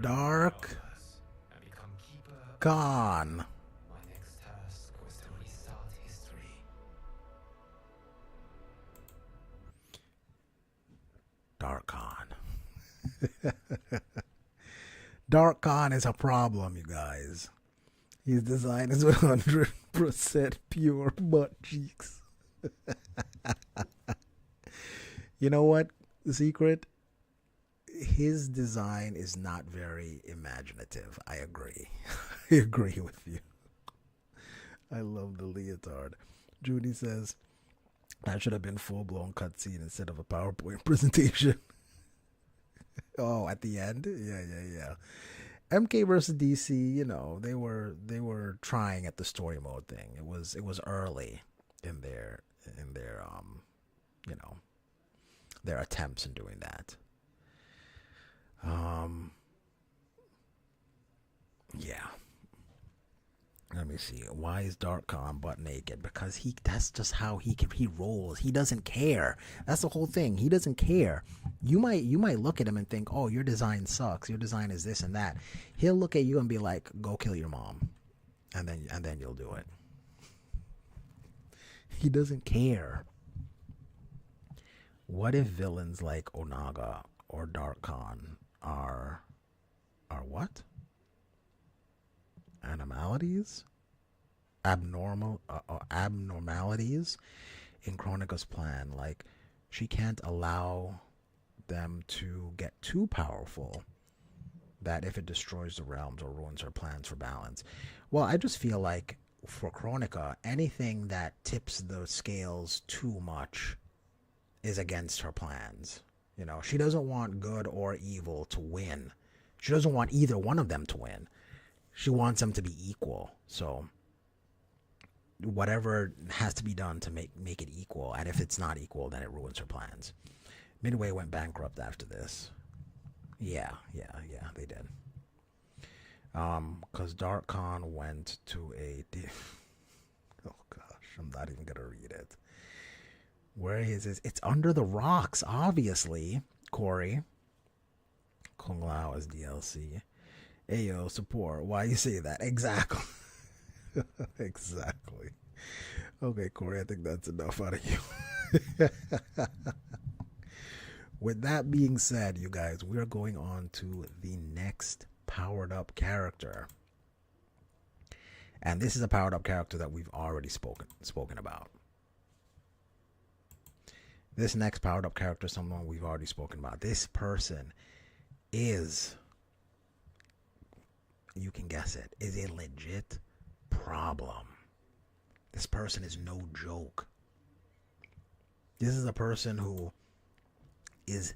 Dark Khan. Dark Khan. Dark Khan is a problem, you guys. His design is 100% pure butt cheeks. You know what? The secret? His design is not very imaginative. I agree. I agree with you. I love the leotard. Judy says, that should have been full-blown cutscene instead of a PowerPoint presentation. Oh, at the end? Yeah. MK versus DC, you know, they were trying at the story mode thing. It was early in their you know, their attempts in doing that. Yeah. Let me see. Why is Dark Khan butt naked? Because that's just how he rolls. He doesn't care. That's the whole thing. He doesn't care. You might look at him and think, "Oh, your design sucks. Your design is this and that." He'll look at you and be like, "Go kill your mom." And then you'll do it. He doesn't care. What if villains like Onaga or Dark Khan are what? Abnormalities in Kronika's plan. Like, she can't allow them to get too powerful, that if it destroys the realms or ruins her plans for balance. Well, I just feel like for Kronika, anything that tips the scales too much is against her plans. You know, she doesn't want good or evil to win. She doesn't want either one of them to win. She wants them to be equal. So whatever has to be done to make it equal, and if it's not equal, then it ruins her plans. Midway went bankrupt after this. Yeah, they did. Because Dark Khan went to a... Oh gosh, I'm not even gonna read it. Where is it? It's under the rocks, obviously, Corey. Kung Lao is DLC. Ayo, support. Why you say that? Exactly. Exactly. Okay, Corey, I think that's enough out of you. With that being said, you guys, we are going on to the next powered up character. And this is a powered up character that we've already spoken about. This next powered up character is someone we've already spoken about. This person is, you can guess it, is a legit problem. This person is no joke. This is a person who is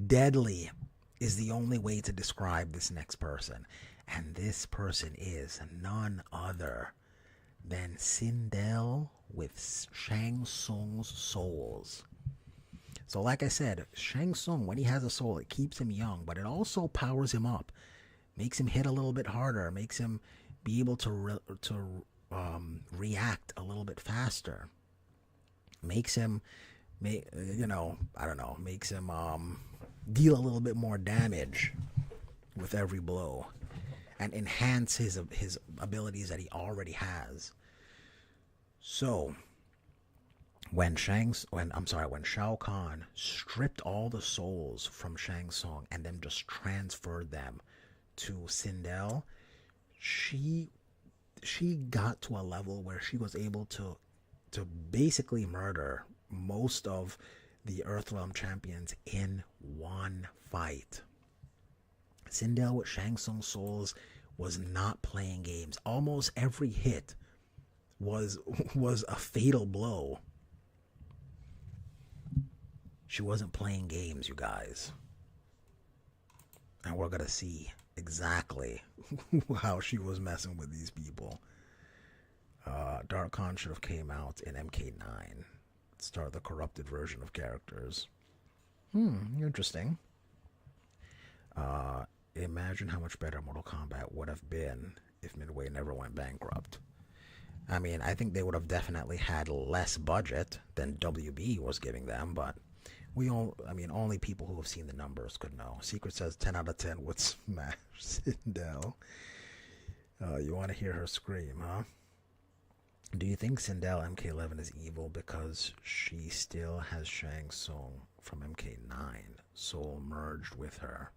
deadly, is the only way to describe this next person. And this person is none other than Sindel with Shang Tsung's souls. So like I said, Shang Tsung, when he has a soul, it keeps him young, but it also powers him up, makes him hit a little bit harder, makes him be able to react a little bit faster, makes him, makes him deal a little bit more damage with every blow, and enhance his abilities that he already has. So when Shao Kahn stripped all the souls from Shang Tsung and then just transferred them to Sindel, she got to a level where she was able to basically murder most of the Earthrealm champions in one fight. Sindel with Shang Tsung's souls was not playing games. Almost every hit was a fatal blow. She wasn't playing games, you guys. And we're gonna see exactly how she was messing with these people. Dark Khan should have came out in MK9. Start the corrupted version of characters. Interesting. Imagine how much better Mortal Kombat would have been if Midway never went bankrupt. I mean, I think they would have definitely had less budget than WB was giving them, but only people who have seen the numbers could know. Secret says 10 out of 10 would smash Sindel. You want to hear her scream, huh? Do you think Sindel MK11 is evil because she still has Shang Tsung from MK9 soul merged with her?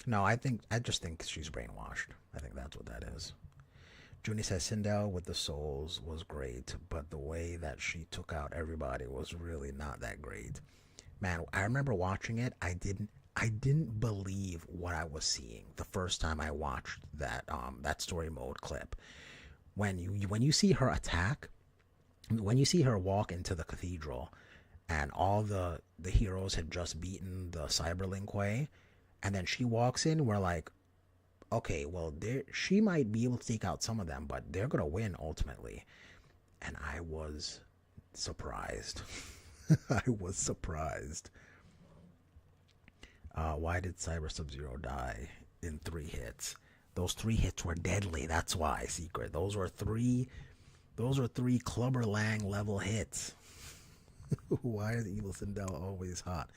No, I just think she's brainwashed. I think that's what that is. Junie says Sindel with the souls was great, but the way that she took out everybody was really not that great. Man, I remember watching it. I didn't believe what I was seeing the first time I watched that story mode clip. When you see her attack, when you see her walk into the cathedral, and all the heroes had just beaten the Cyber Lin Kuei, and then she walks in, we're like, okay, well, she might be able to take out some of them, but they're gonna win ultimately. And I was surprised. I was surprised. Why did Cyber Sub-Zero die in 3 hits? Those 3 hits were deadly. That's why, Secret. Those were three Clubber Lang level hits. Why is Evil Sindel always hot?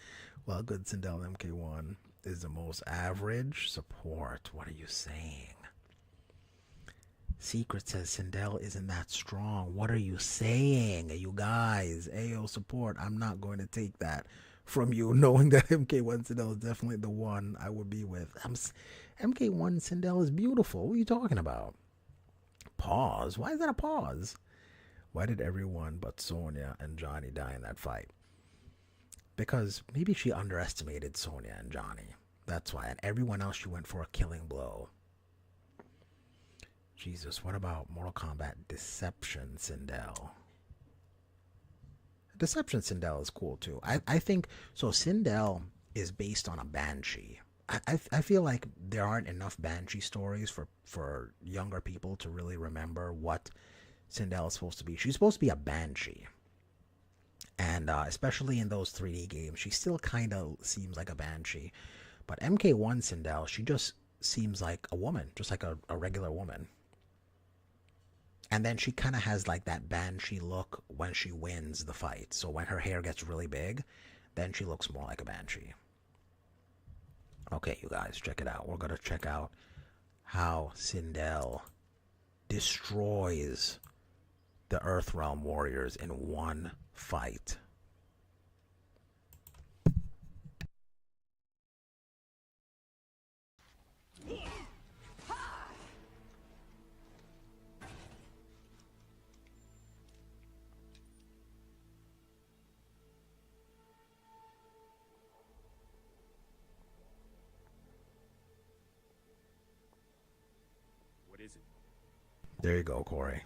Well, good Sindel MK1 is the most average support. What are you saying? Secret says Sindel isn't that strong. What are you saying, you guys? AO support. I'm not going to take that from you, knowing that MK1 Sindel is definitely the one I would be with. MK1 Sindel is beautiful. What are you talking about? Pause. Why is that a pause? Why did everyone but Sonya and Johnny die in that fight? Because maybe she underestimated Sonya and Johnny. That's why. And everyone else, she went for a killing blow. Jesus, what about Mortal Kombat Deception Sindel? Deception Sindel is cool too. I think so. Sindel is based on a Banshee. I feel like there aren't enough Banshee stories for younger people to really remember what Sindel is supposed to be. She's supposed to be a Banshee. And especially in those 3D games, she still kind of seems like a Banshee. But MK1 Sindel, she just seems like a woman, just like a regular woman. And then she kind of has like that Banshee look when she wins the fight. So when her hair gets really big, then she looks more like a Banshee. Okay, you guys, check it out. We're going to check out how Sindel destroys the Earthrealm warriors in one fight. What is it? There you go, Corey.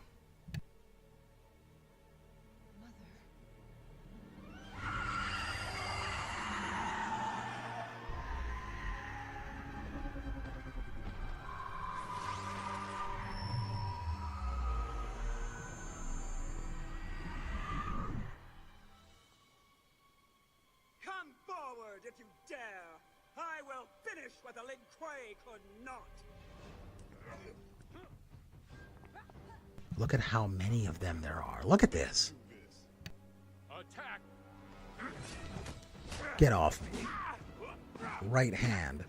Come forward if you dare! I will finish what the Lin Kuei could not! Look at how many of them there are. Look at this. Attack! Get off me. Right hand.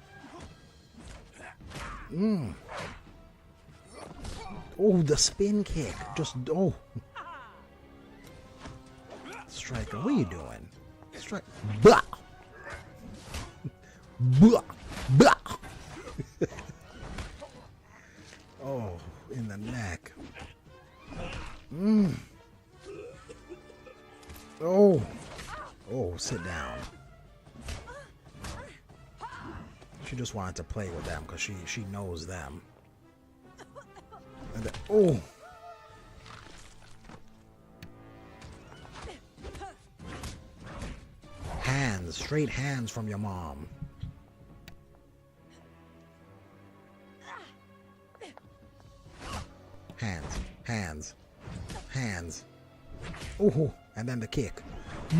Oh, the spin kick. Just, oh. Striker, what are you doing? Strike. Blah. Blah. Blah. Oh, in the neck. Oh. Oh, sit down. She just wanted to play with them because she knows them. And then, oh. Hands, straight hands from your mom. Hands, hands, hands. Oh, and then the kick. I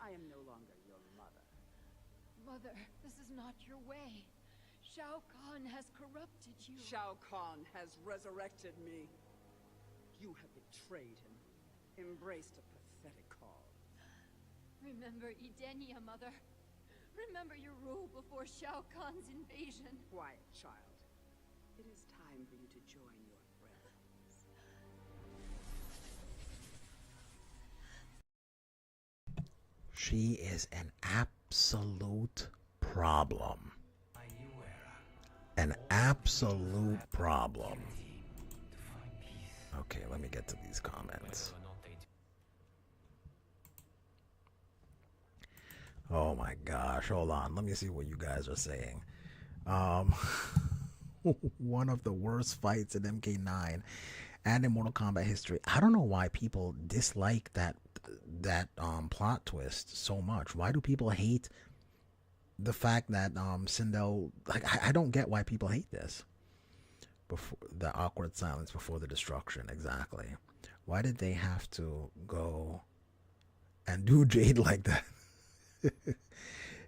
am no longer your mother. Mother, this is not your way. Shao Kahn has corrupted you. Shao Kahn has resurrected me. You have betrayed him, embraced a pathetic call. Remember Edenia, Mother. Remember your rule before Shao Kahn's invasion. Quiet, child. It is time for you to join your friends. She is an absolute problem. An absolute problem. Okay, let me get to these comments. Oh my gosh, hold on. Let me see what you guys are saying. one of the worst fights in MK9 and in Mortal Kombat history. I don't know why people dislike that plot twist so much. Why do people hate the fact that Sindel, like, I don't get why people hate this. Before the awkward silence before the destruction, exactly. Why did they have to go and do Jade like that?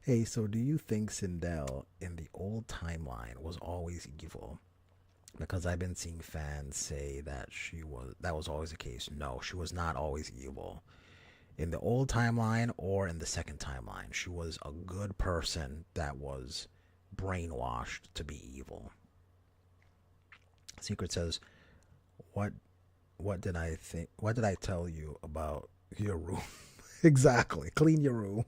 Hey, so do you think Sindel in the old timeline was always evil? Because I've been seeing fans say that that was always the case. No, she was not always evil. In the old timeline or in the second timeline, she was a good person that was brainwashed to be evil. Secret says, what did I think? What did I tell you about your room? Exactly. Clean your room.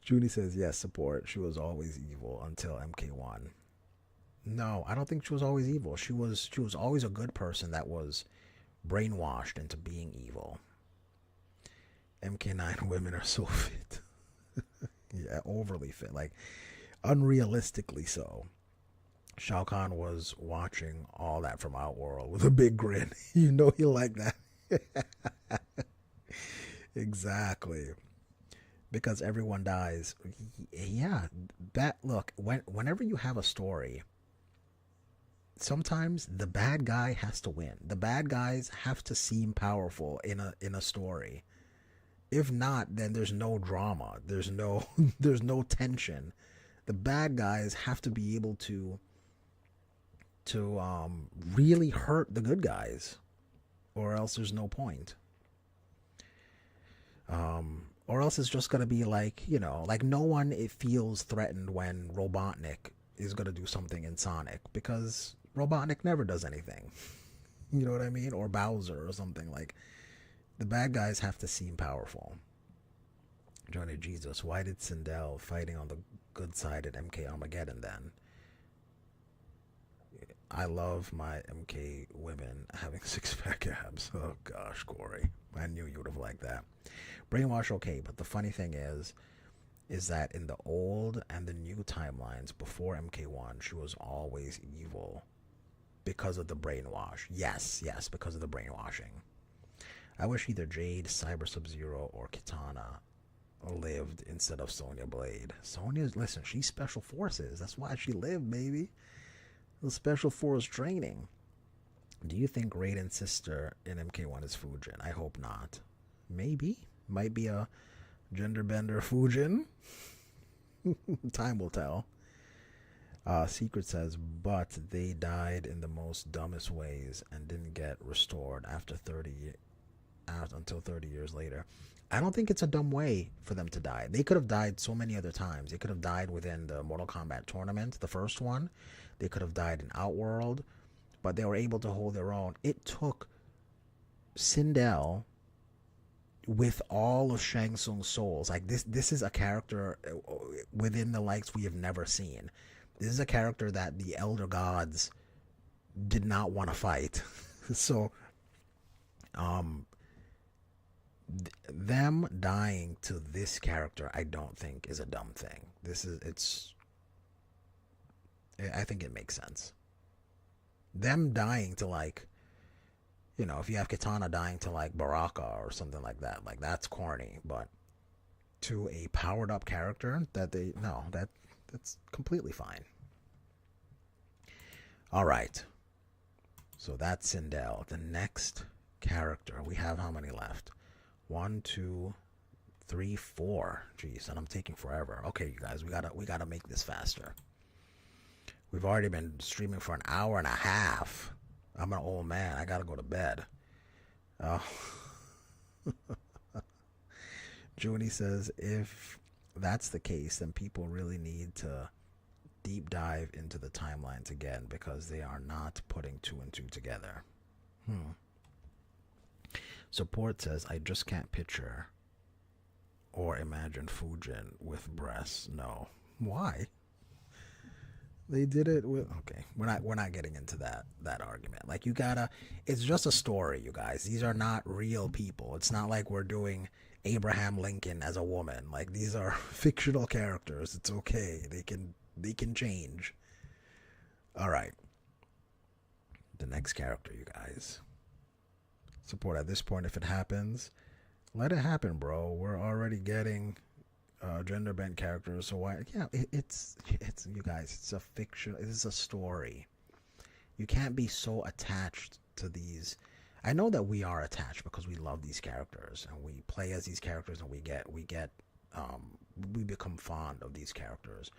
Junie says, yes, support. She was always evil until MK1. No, I don't think she was always evil. She was always a good person that was brainwashed into being evil. MK9 women are so fit. Yeah, overly fit. Like, unrealistically so. Shao Kahn was watching all that from Outworld with a big grin. You know he liked that. Exactly. Because everyone dies. Yeah, look, whenever you have a story, sometimes the bad guy has to win. The bad guys have to seem powerful in a story. If not, then there's no drama. There's no tension. The bad guys have to be able to really hurt the good guys, or else there's no point. Or else it's just gonna be like, like no one feels threatened when Robotnik is gonna do something in Sonic, because Robotnik never does anything. You know what I mean? Or Bowser or something. Like, the bad guys have to seem powerful. Johnny Jesus, why did Sindel fighting on the good side at MK Armageddon then? I love my MK women having six-pack abs. Oh gosh, Corey. I knew you would have liked that. Brainwash, okay, but the funny thing is that in the old and the new timelines before MK1, she was always evil because of the brainwash. Yes, because of the brainwashing. I wish either Jade, Cyber Sub-Zero, or Kitana lived instead of Sonya Blade. Listen, she's Special Forces. That's why she lived, baby. The Special Force training. Do you think Raiden's sister in MK1 is Fujin? I hope not. Maybe. Might be a gender bender Fujin. Time will tell. Secret says, but they died in the most dumbest ways and didn't get restored until 30 years later. I don't think it's a dumb way for them to die. They could have died so many other times. They could have died within the Mortal Kombat tournament, the first one. They could have died in Outworld, but they were able to hold their own. It took Sindel with all of Shang Tsung's souls. Like, this is a character within the likes we have never seen. This is a character that the Elder Gods did not want to fight. So, them dying to this character, I don't think is a dumb thing. I think it makes sense. Them dying to, like, if you have Kitana dying to, like, Baraka or something like that, like, that's corny. But to a powered up character that's completely fine. All right. So that's Sindel. The next character, we have how many left? 1, 2, 3, 4. Jeez, and I'm taking forever. Okay, you guys, we gotta make this faster. We've already been streaming for an hour and a half. I'm an old man. I gotta go to bed. Oh. Junie says, if that's the case, then people really need to deep dive into the timelines again, because they are not putting 2 and 2 together. Support says, I just can't picture or imagine Fujin with breasts. No. Why? They did it with... Okay, we're not getting into that argument. Like, it's just a story, you guys. These are not real people. It's not like we're doing Abraham Lincoln as a woman. Like, these are fictional characters. It's okay. They can change. All right. The next character, you guys. Support at this point if it happens. Let it happen, bro. We're already getting gender bent characters, so why? Yeah, it's you guys. It's a fiction. It is a story. You can't be so attached to these. I know that we are attached because we love these characters and we play as these characters and we become fond of these characters.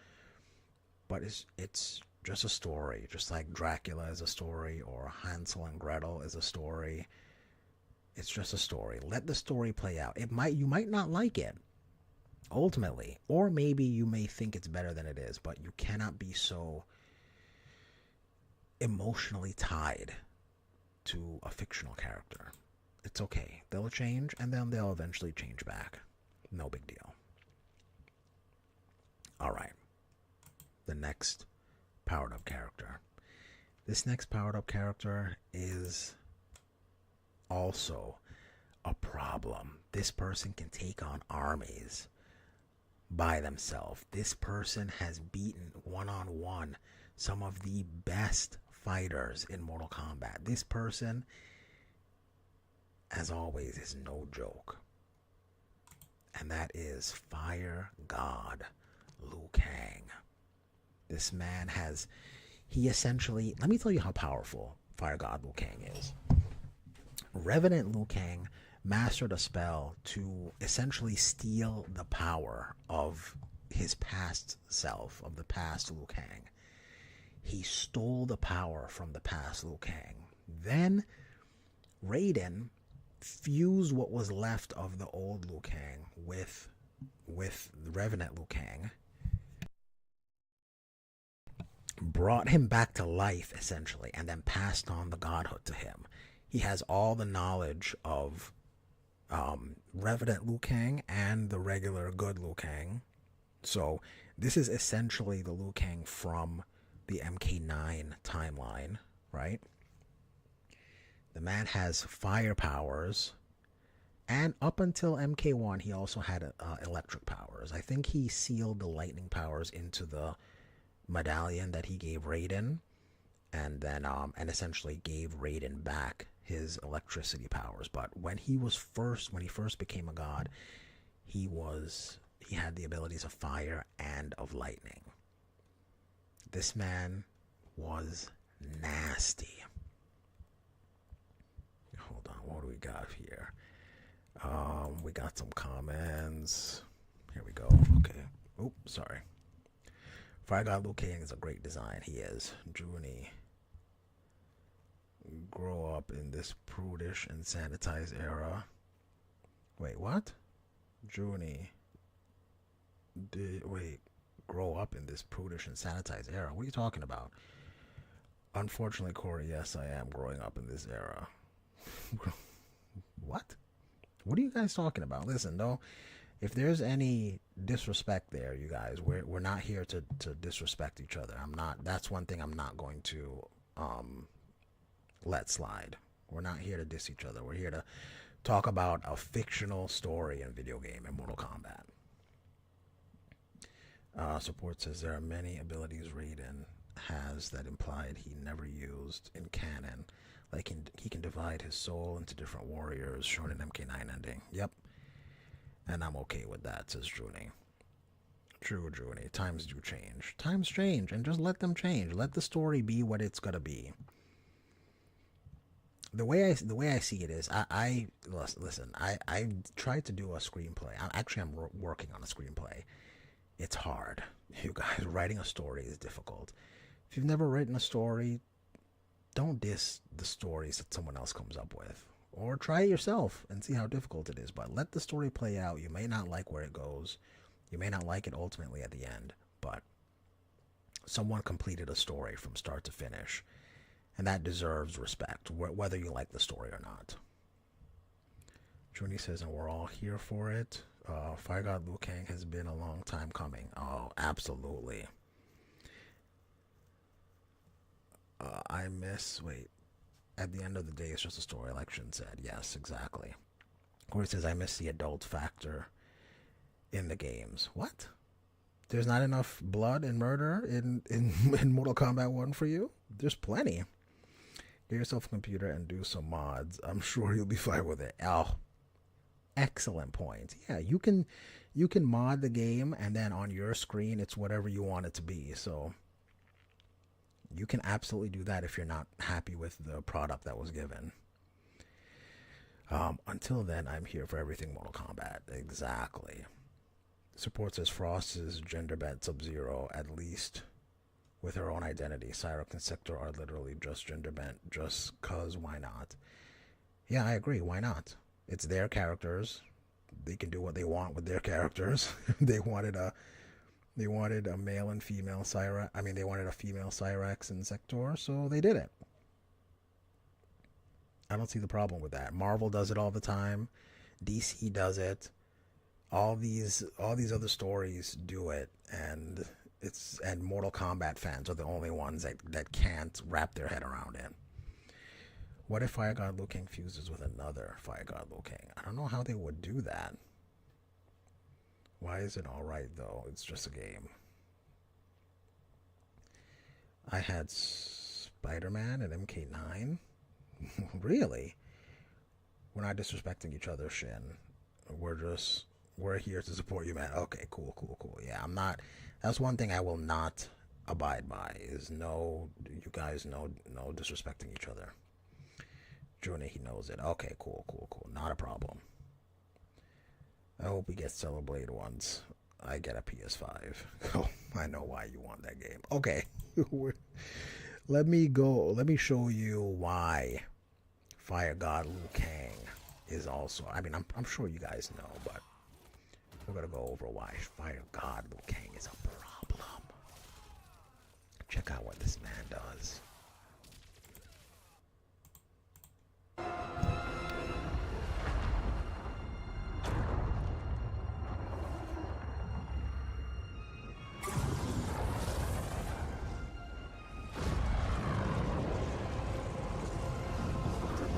But it's just a story, just like Dracula is a story or Hansel and Gretel is a story. It's just a story. Let the story play out. You might not like it ultimately, or maybe you may think it's better than it is, but you cannot be so emotionally tied to a fictional character. It's okay. They'll change and then they'll eventually change back. No big deal. All right. The next powered up character. This next powered up character is also a problem. This person can take on armies by themselves. This person has beaten one-on-one some of the best fighters in Mortal Kombat. This person, as always, is no joke. And that is Fire God Liu Kang. This man he essentially, let me tell you how powerful Fire God Liu Kang is. Revenant Liu Kang mastered a spell to essentially steal the power of his past self, of the past Liu Kang. He stole the power from the past Liu Kang. Then Raiden fused what was left of the old Liu Kang with Revenant Liu Kang, brought him back to life essentially, and then passed on the godhood to him. He has all the knowledge of Revenant Liu Kang and the regular good Liu Kang. So this is essentially the Liu Kang from the MK9 timeline, right? The man has fire powers, and up until MK1 he also had electric powers. I think he sealed the lightning powers into the medallion that he gave Raiden, and then and essentially gave Raiden back his electricity powers. But when he first became a god, he had the abilities of fire and of lightning. This man was nasty. Hold on, what do we got here? We got some comments. Here we go. Okay. Oops, sorry. Fire God Liu Kang is a great design. He is. Junie. Grow up in this prudish and sanitized era. Wait, what? Junie. Grow up in this prudish and sanitized era. What are you talking about? Unfortunately, Corey, yes, I am growing up in this era. What? What are you guys talking about? Listen, though, if there's any disrespect there, you guys, we're not here to disrespect each other. That's one thing I'm not going to let slide. We're not here to diss each other. We're here to talk about a fictional story in video game in Mortal Kombat. Support says there are many abilities Raiden has that implied he never used in canon. Like he can divide his soul into different warriors, shown in MK9 ending. Yep. And I'm okay with that, says Junie. True, Junie. Times do change. Times change, and just let them change. Let the story be what it's gonna be. The way I see it is, I tried to do a screenplay. I'm working on a screenplay. It's hard, you guys. Writing a story is difficult. If you've never written a story, don't diss the stories that someone else comes up with. Or try it yourself and see how difficult it is. But let the story play out. You may not like where it goes. You may not like it ultimately at the end. But someone completed a story from start to finish. And that deserves respect, whether you like the story or not. Junie says, and we're all here for it. Fire God Liu Kang has been a long time coming. Oh, absolutely. At the end of the day, it's just a story, like Shin said. Yes, exactly. Corey says, I miss the adult factor in the games. What? There's not enough blood and murder in Mortal Kombat 1 for you? There's plenty. Get yourself a computer and do some mods. I'm sure you'll be fine with it. Oh, excellent point. Yeah, you can mod the game, and then on your screen it's whatever you want it to be. So you can absolutely do that if you're not happy with the product that was given. Until then, I'm here for everything Mortal Kombat. Exactly. Support says Frost is gender bent Sub-Zero, at least with her own identity. Cyrax and Sector are literally just gender bent, just cause why not? Yeah, I agree. Why not? It's their characters. They can do what they want with their characters. They wanted a male and female Cyrax. I mean, they wanted a female Cyrax and Sector, so they did it. I don't see the problem with that. Marvel does it all the time. DC does it. All these other stories do it, and Mortal Kombat fans are the only ones that can't wrap their head around it. What if Fire God Liu Kang fuses with another Fire God Liu Kang? I don't know how they would do that. Why is it alright though? It's just a game. I had Spider-Man and MK9. Really? We're not disrespecting each other, Shin. We're here to support you, man. Okay, cool. Yeah, I'm not. That's one thing I will not abide by. Is no, you guys no disrespecting each other. Junior, he knows it. Okay, cool. Not a problem. I hope we get Celeblade once I get a PS5. Oh, I know why you want that game. Okay. Let me go. Let me show you why Fire God Liu Kang is also. I mean, I'm sure you guys know, but we're gonna go over why Fire God Liu Kang is a problem. Check out what this man does.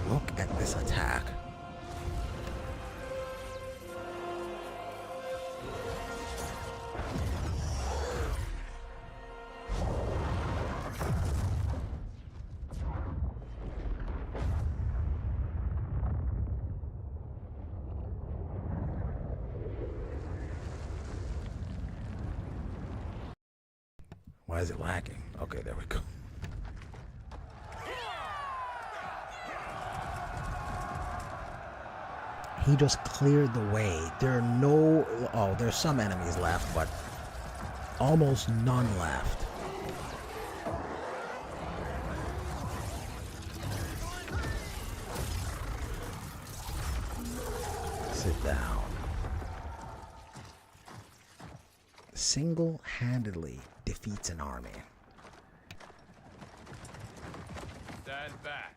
Look at this attack. Why is it lagging? Okay, there we go. He just cleared the way. There are no... Oh, there's some enemies left, but almost none left. Sit down. Single-handedly defeats an army. Stand back.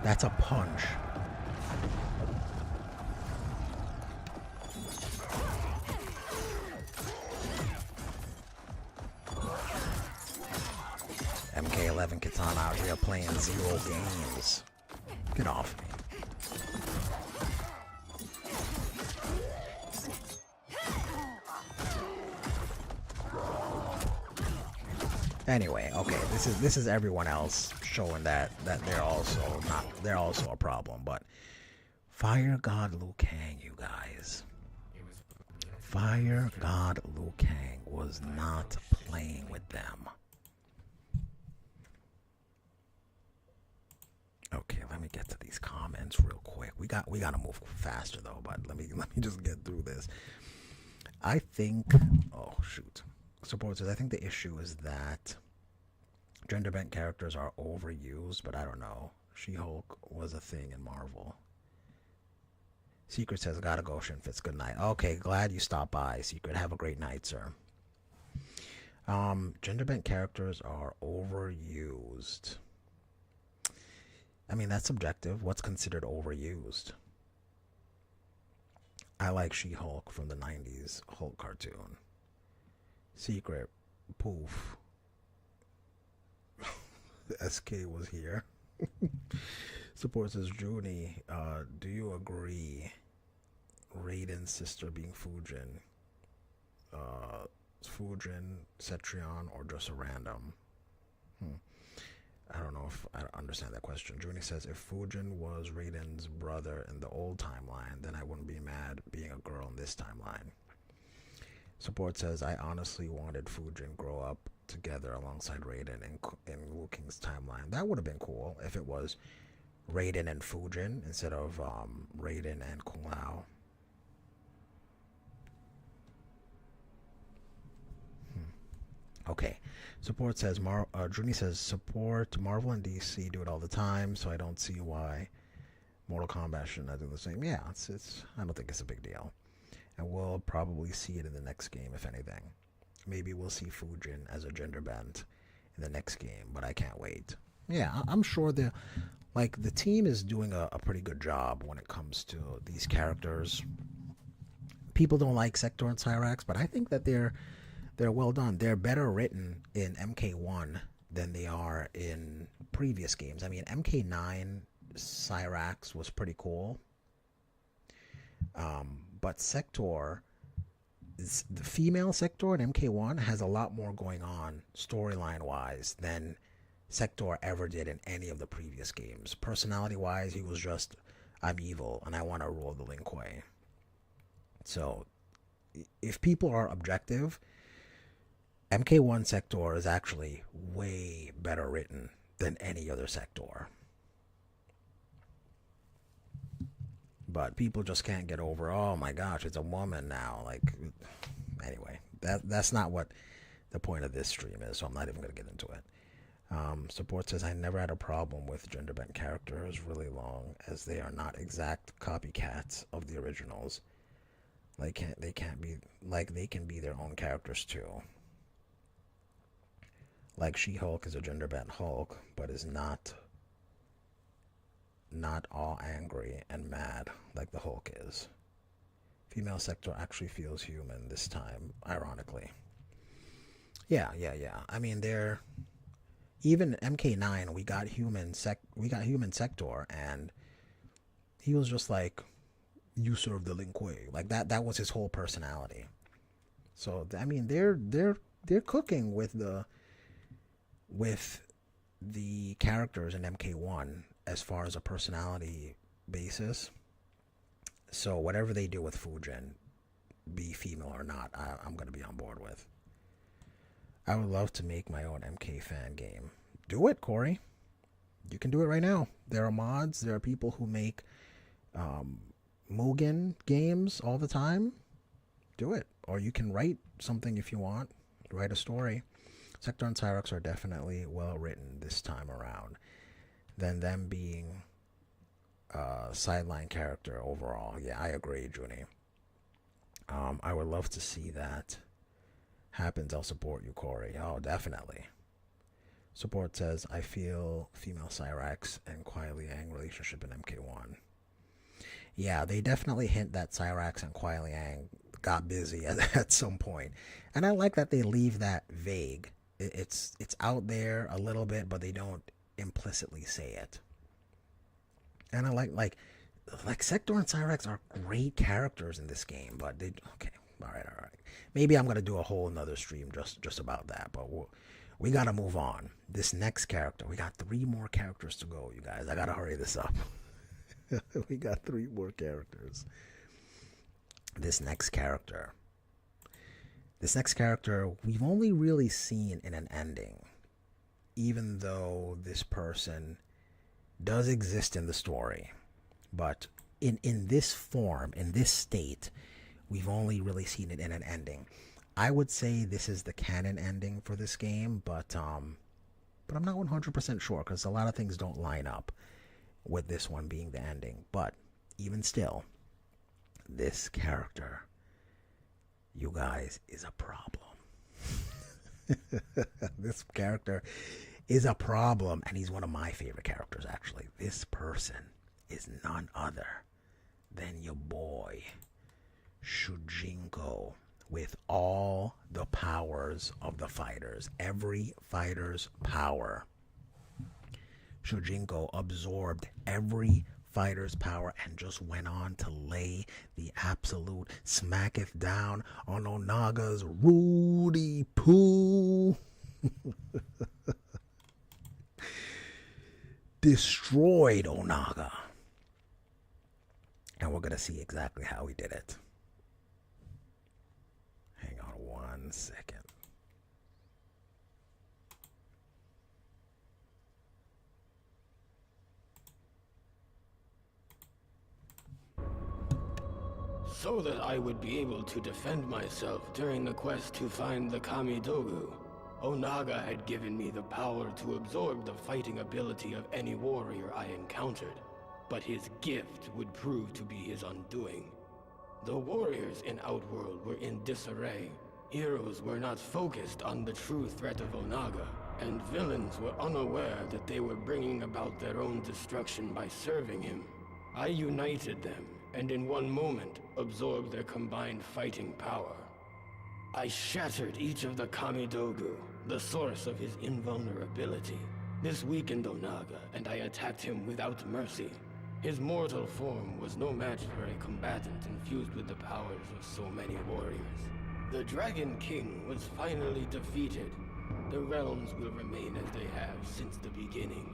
That's a punch. MK11 Katana out here playing zero games. Get off me. Anyway, okay, this is everyone else showing that they're also a problem, but Fire God Liu Kang, you guys. Fire God Liu Kang was not playing with them. Okay, let me get to these comments real quick. We gotta move faster though, but let me just get through this. I think supporters, I think the issue is that gender bent characters are overused, but I don't know. She-Hulk was a thing in Marvel. Secret says, gotta go, Shinfitz. Good night. Okay, glad you stopped by, Secret. Have a great night, sir. Gender bent characters are overused. I mean, that's subjective. What's considered overused? I like She-Hulk from the 90s Hulk cartoon. Secret, poof. SK was here. Support says, Junie, do you agree Raiden's sister being Fujin? Fujin, Cetrion, or just a random? I don't know if I understand that question. Junie says, if Fujin was Raiden's brother in the old timeline, then I wouldn't be mad being a girl in this timeline. Support says, I honestly wanted Fujin grow up together alongside Raiden in Liu King's timeline. That would have been cool if it was Raiden and Fujin instead of Raiden and Kung Lao. Okay. Support says, Junie says, support Marvel and DC do it all the time, so I don't see why Mortal Kombat should not do the same. Yeah, it's I don't think it's a big deal. And we'll probably see it in the next game, if anything. Maybe we'll see Fujin as a gender bent in the next game, but I can't wait. Yeah, I'm sure the team is doing a pretty good job when it comes to these characters. People don't like Sector and Cyrax, but I think that they're well done. They're better written in MK1 than they are in previous games. I mean, MK9 Cyrax was pretty cool. But Sector, the female Sector in MK1 has a lot more going on storyline-wise than Sector ever did in any of the previous games. Personality-wise, he was just, I'm evil and I want to rule the Lin Kuei. So, if people are objective, MK1 Sector is actually way better written than any other Sector. But people just can't get over, oh my gosh, it's a woman now. Like, anyway, that's not what the point of this stream is, so I'm not even going to get into it. Support says, I never had a problem with gender bent characters really long, as they are not exact copycats of the originals. They can be their own characters too. Like She-Hulk is a gender bent Hulk, but is not all angry and mad like the Hulk is. Female Sector actually feels human this time, ironically. Yeah. I mean, they're even MK9. We got human Sector, and he was just like, "You serve the Lin Kuei." Like that. That was his whole personality. So I mean, they're cooking with the characters in MK1 as far as a personality basis. So whatever they do with Fujin, be female or not, I'm going to be on board with. I would love to make my own MK fan game. Do it, Corey. You can do it right now. There are mods. There are people who make Mugen games all the time. Do it. Or you can write something if you want. Write a story. Sector and Cyrax are definitely well written this time around than them being a sideline character overall. Yeah, I agree, Junie. I would love to see that happens. I'll support you, Corey. Oh, definitely. Support says, I feel female Cyrax and Kuai Liang relationship in MK1. Yeah, they definitely hint that Cyrax and Kuai Liang got busy at some point. And I like that they leave that vague. It's out there a little bit, but they don't implicitly say it. And I like Sector and Cyrax are great characters in this game, but they okay, all right. Maybe I'm gonna do a whole another stream just about that, but we gotta move on. This next character, we got 3 more characters to go, you guys. I gotta hurry this up. We got 3 more characters. This next character, we've only really seen in an ending, even though this person does exist in the story. But in this form, in this state, we've only really seen it in an ending. I would say this is the canon ending for this game, but I'm not 100% sure because a lot of things don't line up with this one being the ending. But even still, this character, you guys, is a problem. This character is a problem, and he's one of my favorite characters, actually. This person is none other than your boy, Shujinko, with all the powers of the fighters. Every fighter's power. Shujinko absorbed every fighter's power and just went on to lay the absolute smacketh down on Onaga's Rudy Poo. Destroyed Onaga. And we're going to see exactly how he did it. Hang on 1 second. So that I would be able to defend myself during the quest to find the Kamidogu, Onaga had given me the power to absorb the fighting ability of any warrior I encountered, but his gift would prove to be his undoing. The warriors in Outworld were in disarray, heroes were not focused on the true threat of Onaga, and villains were unaware that they were bringing about their own destruction by serving him. I united them, and in one moment, absorbed their combined fighting power. I shattered each of the Kamidogu, the source of his invulnerability. This weakened Onaga, and I attacked him without mercy. His mortal form was no match for a combatant infused with the powers of so many warriors. The Dragon King was finally defeated. The realms will remain as they have since the beginning.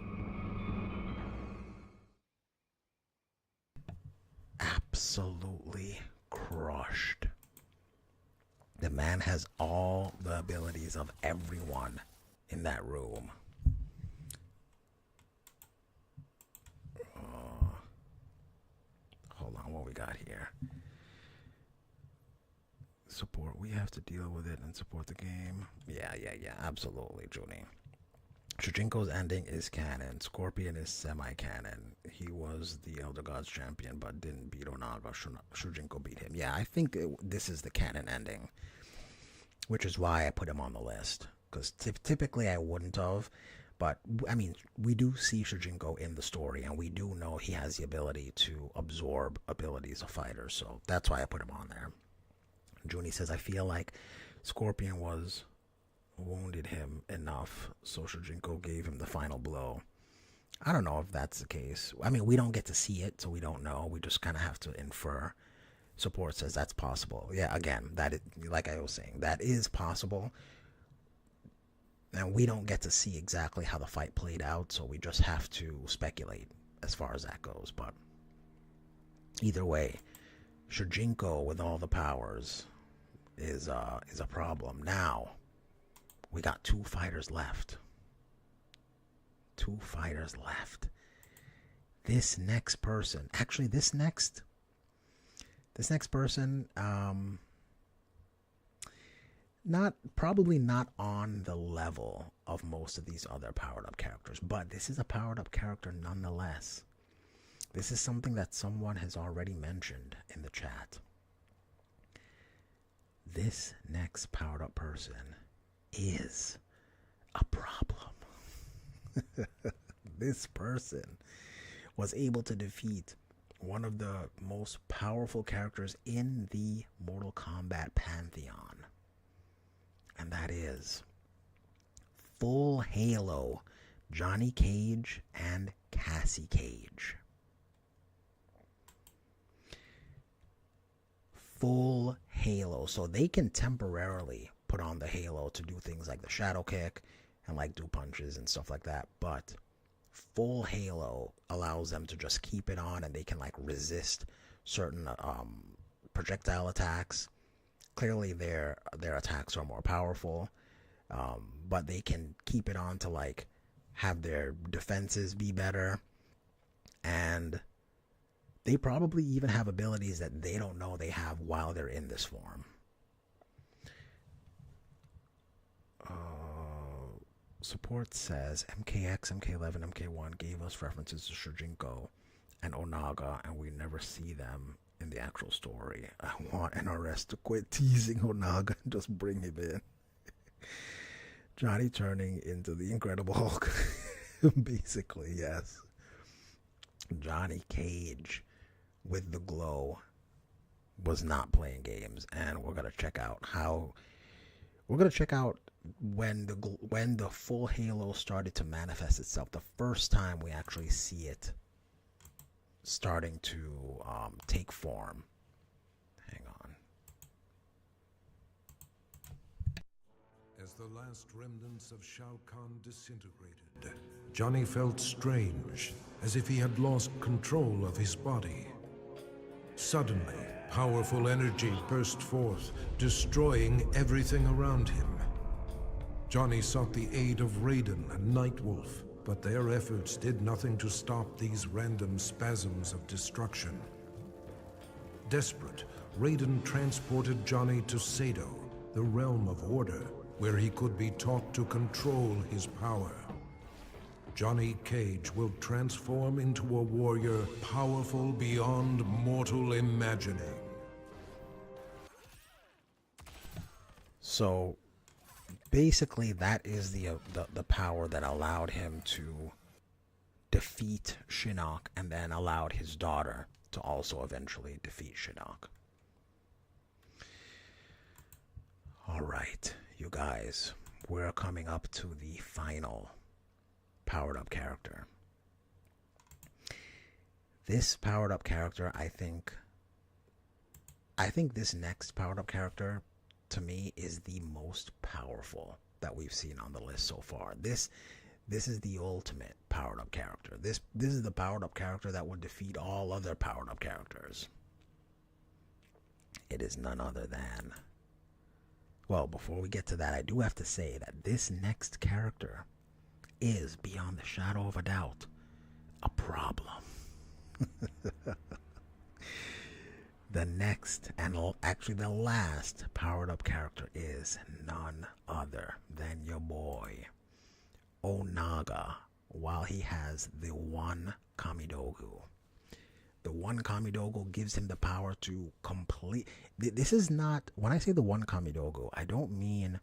Absolutely crushed. The man has all the abilities of everyone in that room. Hold on, what we got here? Support. We have to deal with it and support the game. Yeah, absolutely, Junie. Shujinko's ending is canon. Scorpion is semi-canon. He was the Elder Gods champion, but didn't beat Onaga. Shujinko beat him. Yeah, I think this is the canon ending, which is why I put him on the list. Because typically I wouldn't have, but I mean, we do see Shujinko in the story, and we do know he has the ability to absorb abilities of fighters, so that's why I put him on there. Junie says, I feel like Scorpion wounded him enough, so Shujinko gave him the final blow. I don't know if that's the case. I mean, we don't get to see it, so we don't know. We just kind of have to infer. Support says that's possible. Yeah, again, that is, like I was saying, that is possible. And we don't get to see exactly how the fight played out, so we just have to speculate as far as that goes. But either way, Shujinko with all the powers is a problem. Now, we got 2 fighters left. 2 fighters left. This next person, actually this next person, probably not on the level of most of these other powered up characters, but this is a powered up character nonetheless. This is something that someone has already mentioned in the chat. This next powered up person is a problem. This person was able to defeat one of the most powerful characters in the Mortal Kombat pantheon. And that is Full Halo, Johnny Cage and Cassie Cage. Full Halo. So they can temporarily put on the Halo to do things like the shadow kick and like do punches and stuff like that. But Full Halo allows them to just keep it on, and they can like resist certain projectile attacks. Clearly their attacks are more powerful, but they can keep it on to like have their defenses be better, and they probably even have abilities that they don't know they have while they're in this form. Support says MKX, MK11, MK1 gave us references to Shujinko and Onaga, and we never see them in the actual story. I want NRS to quit teasing Onaga and just bring him in. Johnny turning into the Incredible Hulk. Basically, yes. Johnny Cage with the glow was not playing games, and we're going to check out how we're gonna check out when the full halo started to manifest itself. The first time we actually see it starting to take form. Hang on. As the last remnants of Shao Kahn disintegrated, Johnny felt strange, as if he had lost control of his body. Suddenly, powerful energy burst forth, destroying everything around him. Johnny sought the aid of Raiden and Nightwolf, but their efforts did nothing to stop these random spasms of destruction. Desperate, Raiden transported Johnny to Sado, the realm of order, where he could be taught to control his power. Johnny Cage will transform into a warrior powerful beyond mortal imagining. So basically that is the power that allowed him to defeat Shinnok, and then allowed his daughter to also eventually defeat Shinnok. Alright, you guys, we're coming up to the final powered up character. This powered up character, I think this next powered up character to me is the most powerful that we've seen on the list so far. This is the ultimate powered up character. This is the powered up character that would defeat all other powered up characters. It is none other than, well, before we get to that, I do have to say that this next character is, beyond the shadow of a doubt, a problem. The next, and actually the last powered up character is none other than your boy Onaga, while he has the one Kamidogu. The one Kamidogu gives him the power to complete. This is not, when I say the one Kamidogu, I don't mean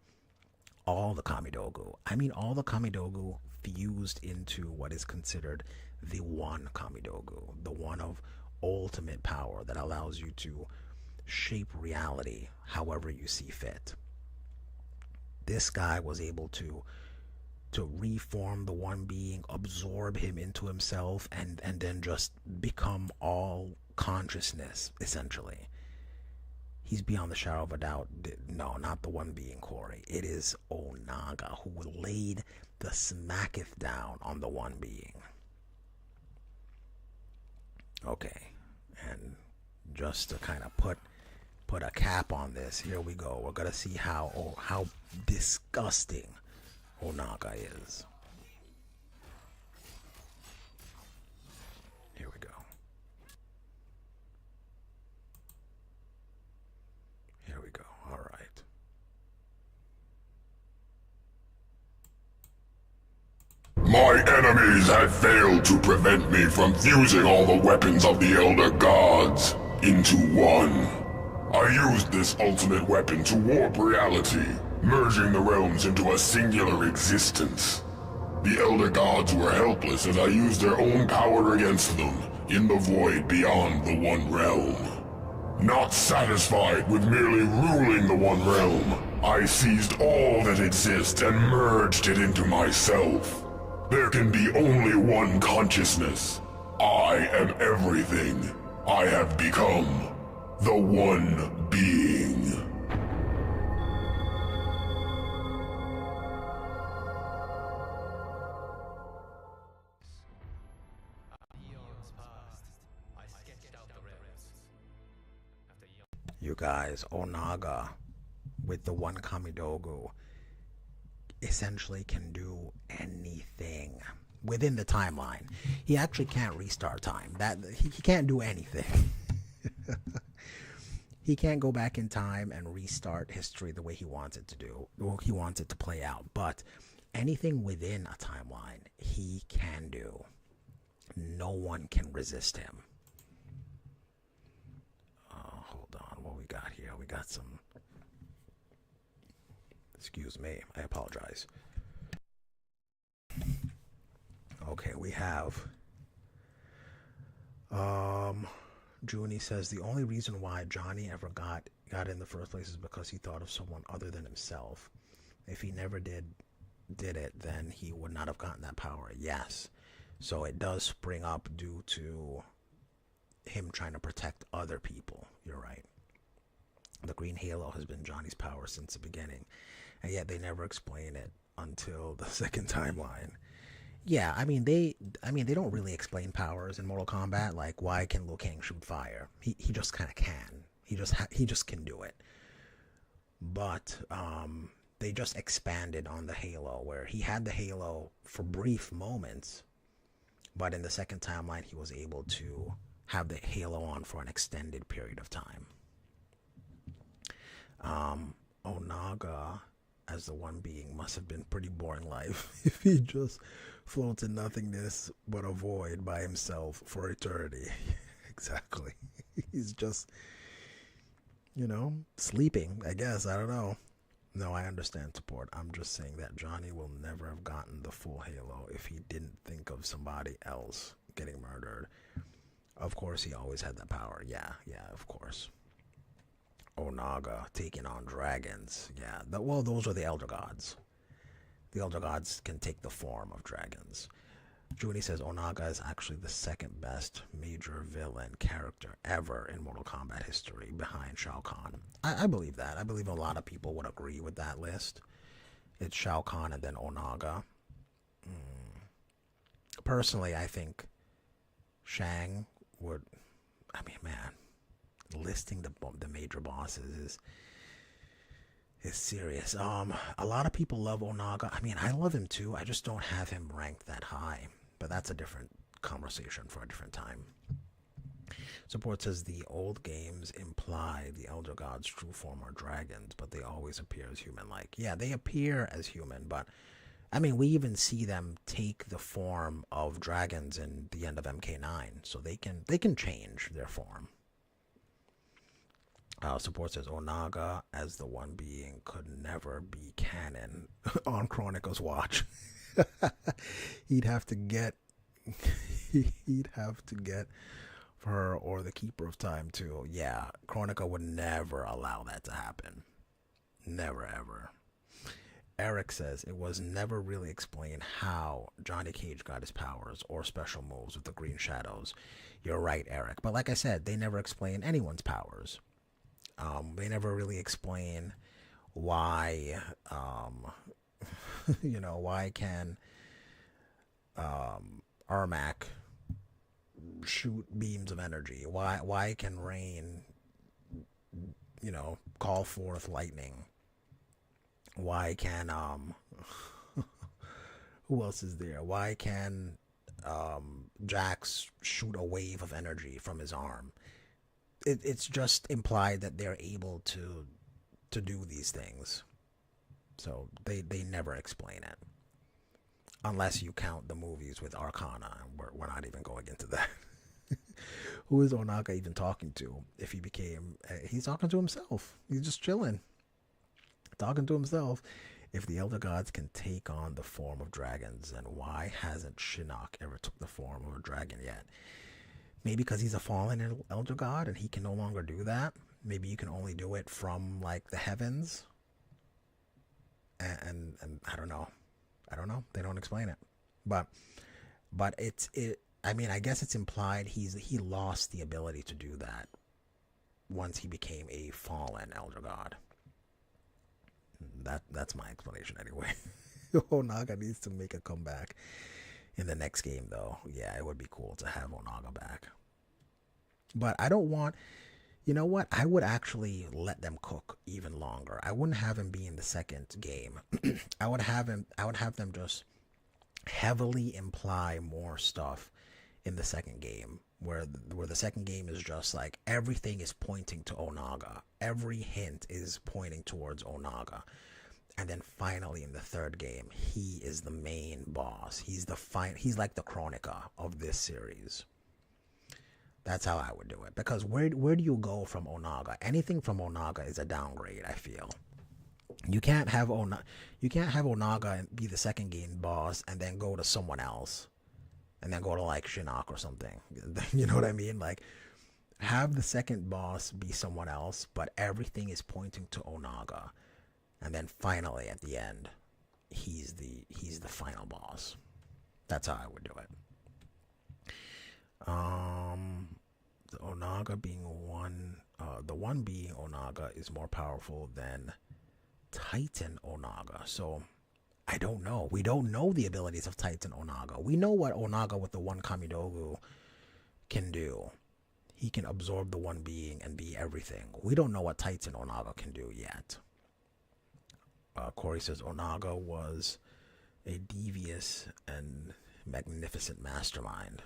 all the Kamidogu. I mean all the Kamidogu fused into what is considered the one Kamidogu, the one of ultimate power that allows you to shape reality however you see fit. This guy was able to reform the one being, absorb him into himself, and then just become all consciousness, essentially. He's beyond the shadow of a doubt. No, not the one being, Corey. It is Onaga who laid the smacketh down on the one being. Okay, and just to kind of put a cap on this, here we go. We're gonna see how disgusting Onaga is. Here we go. Here we go. All right. My enemies have failed to prevent me from fusing all the weapons of the Elder Gods into one. I used this ultimate weapon to warp reality, merging the realms into a singular existence. The Elder Gods were helpless as I used their own power against them, in the void beyond the One Realm. Not satisfied with merely ruling the One Realm, I seized all that exists and merged it into myself. There can be only one consciousness. I am everything. I have become the One Being. You guys, Onaga with the one Kamidogu essentially can do anything within the timeline. He actually can't restart time. He can't do anything. He can't go back in time and restart history the way he wants it to do, or he wants it to play out. But anything within a timeline, he can do. No one can resist him. Hold on, what we got here? We got some... Excuse me, I apologize. Okay, we have... Junie says the only reason why Johnny ever got in the first place is because he thought of someone other than himself. If he never did it, then he would not have gotten that power. Yes. So it does spring up due to him trying to protect other people. You're right. The green halo has been Johnny's power since the beginning, and yet they never explain it until the second timeline. Yeah, I mean they don't really explain powers in Mortal Kombat. Like, why can Liu Kang shoot fire? He just kind of can. He just can do it. But they just expanded on the halo, where he had the halo for brief moments, but in the second timeline he was able to have the halo on for an extended period of time. Onaga, as the one being, must have been pretty boring life if he just floats in nothingness but a void by himself for eternity. Exactly. He's just, sleeping, I guess. I don't know. No, I understand, support. I'm just saying that Johnny will never have gotten the full halo if he didn't think of somebody else getting murdered. Of course, he always had that power. Yeah, of course. Onaga taking on dragons. Yeah, well, those are the Elder Gods. The Elder Gods can take the form of dragons. Junie says Onaga is actually the second best major villain character ever in Mortal Kombat history, behind Shao Kahn. I believe that. I believe a lot of people would agree with that list. It's Shao Kahn and then Onaga. Personally, I think Shang would... I mean, man, listing the major bosses is serious. A lot of people love Onaga. I mean, I love him too. I just don't have him ranked that high. But that's a different conversation for a different time. Support says the old games imply the Elder Gods' true form are dragons, but they always appear as human-like. Yeah, they appear as human, but I mean, we even see them take the form of dragons in the end of MK9, so they can change their form. Support says Onaga, as the one being, could never be canon on Chronica's watch. He'd have to get her or the Keeper of Time too. Yeah, Chronica would never allow that to happen. Never, ever. Eric says it was never really explained how Johnny Cage got his powers or special moves with the Green Shadows. You're right, Eric. But like I said, they never explain anyone's powers. They never really explain why, why can Ermac shoot beams of energy? Why can Rain, call forth lightning? Why can who else is there? Why can Jax shoot a wave of energy from his arm? It's just implied that they're able to do these things. So they never explain it. Unless you count the movies with Arcana. We're not even going into that. Who is Onaga even talking to? If he became... he's talking to himself. He's just chilling. Talking to himself. If the Elder Gods can take on the form of dragons, then why hasn't Shinnok ever took the form of a dragon yet? Maybe because he's a fallen Elder God and he can no longer do that. Maybe you can only do it from, like, the heavens. And I don't know. They don't explain it. But I mean, I guess it's implied he lost the ability to do that once he became a fallen Elder God. That's my explanation anyway. Onaga needs to make a comeback in the next game, though. Yeah, it would be cool to have Onaga back. But I don't want... You know what? I would actually let them cook even longer. I wouldn't have him be in the second game. I would have them just heavily imply more stuff in the second game, where the second game is just like everything is pointing to Onaga. Every hint is pointing towards Onaga. And then finally in the third game, he is the main boss. He's like the Chronica of this series. That's how I would do it. Because where do you go from Onaga? Anything from Onaga is a downgrade, I feel. You can't have Onaga be the second game boss and then go to someone else. And then go to like Shinnok or something. You know what I mean? Like, have the second boss be someone else, but everything is pointing to Onaga. And then finally at the end, he's the final boss. That's how I would do it. The Onaga being one, the one being Onaga is more powerful than Titan Onaga. So I don't know. We don't know the abilities of Titan Onaga. We know what Onaga with the one Kamidogu can do. He can absorb the one being and be everything. We don't know what Titan Onaga can do yet. Corey says Onaga was a devious and magnificent mastermind.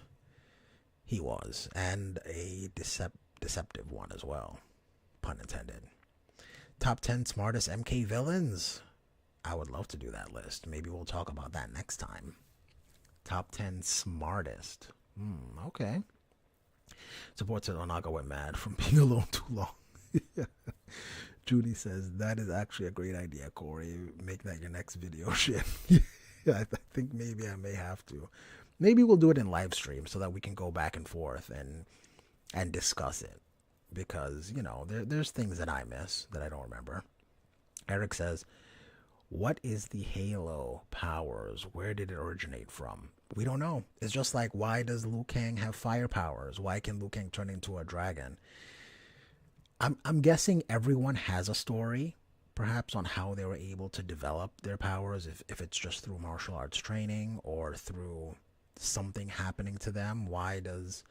He was, and a deceptive one as well. Pun intended. Top 10 smartest MK villains. I would love to do that list. Maybe we'll talk about that next time. Top 10 smartest. Okay. Support said Onaga went mad from being alone too long. Judy says, that is actually a great idea, Corey. Make that your next video shit. I think maybe I may have to. Maybe we'll do it in live stream so that we can go back and forth and discuss it. Because, you know, there's things that I miss that I don't remember. Eric says, what is the Halo powers? Where did it originate from? We don't know. It's just like, why does Liu Kang have fire powers? Why can Liu Kang turn into a dragon? I'm guessing everyone has a story, perhaps on how they were able to develop their powers, if it's just through martial arts training or through something happening to them. Why does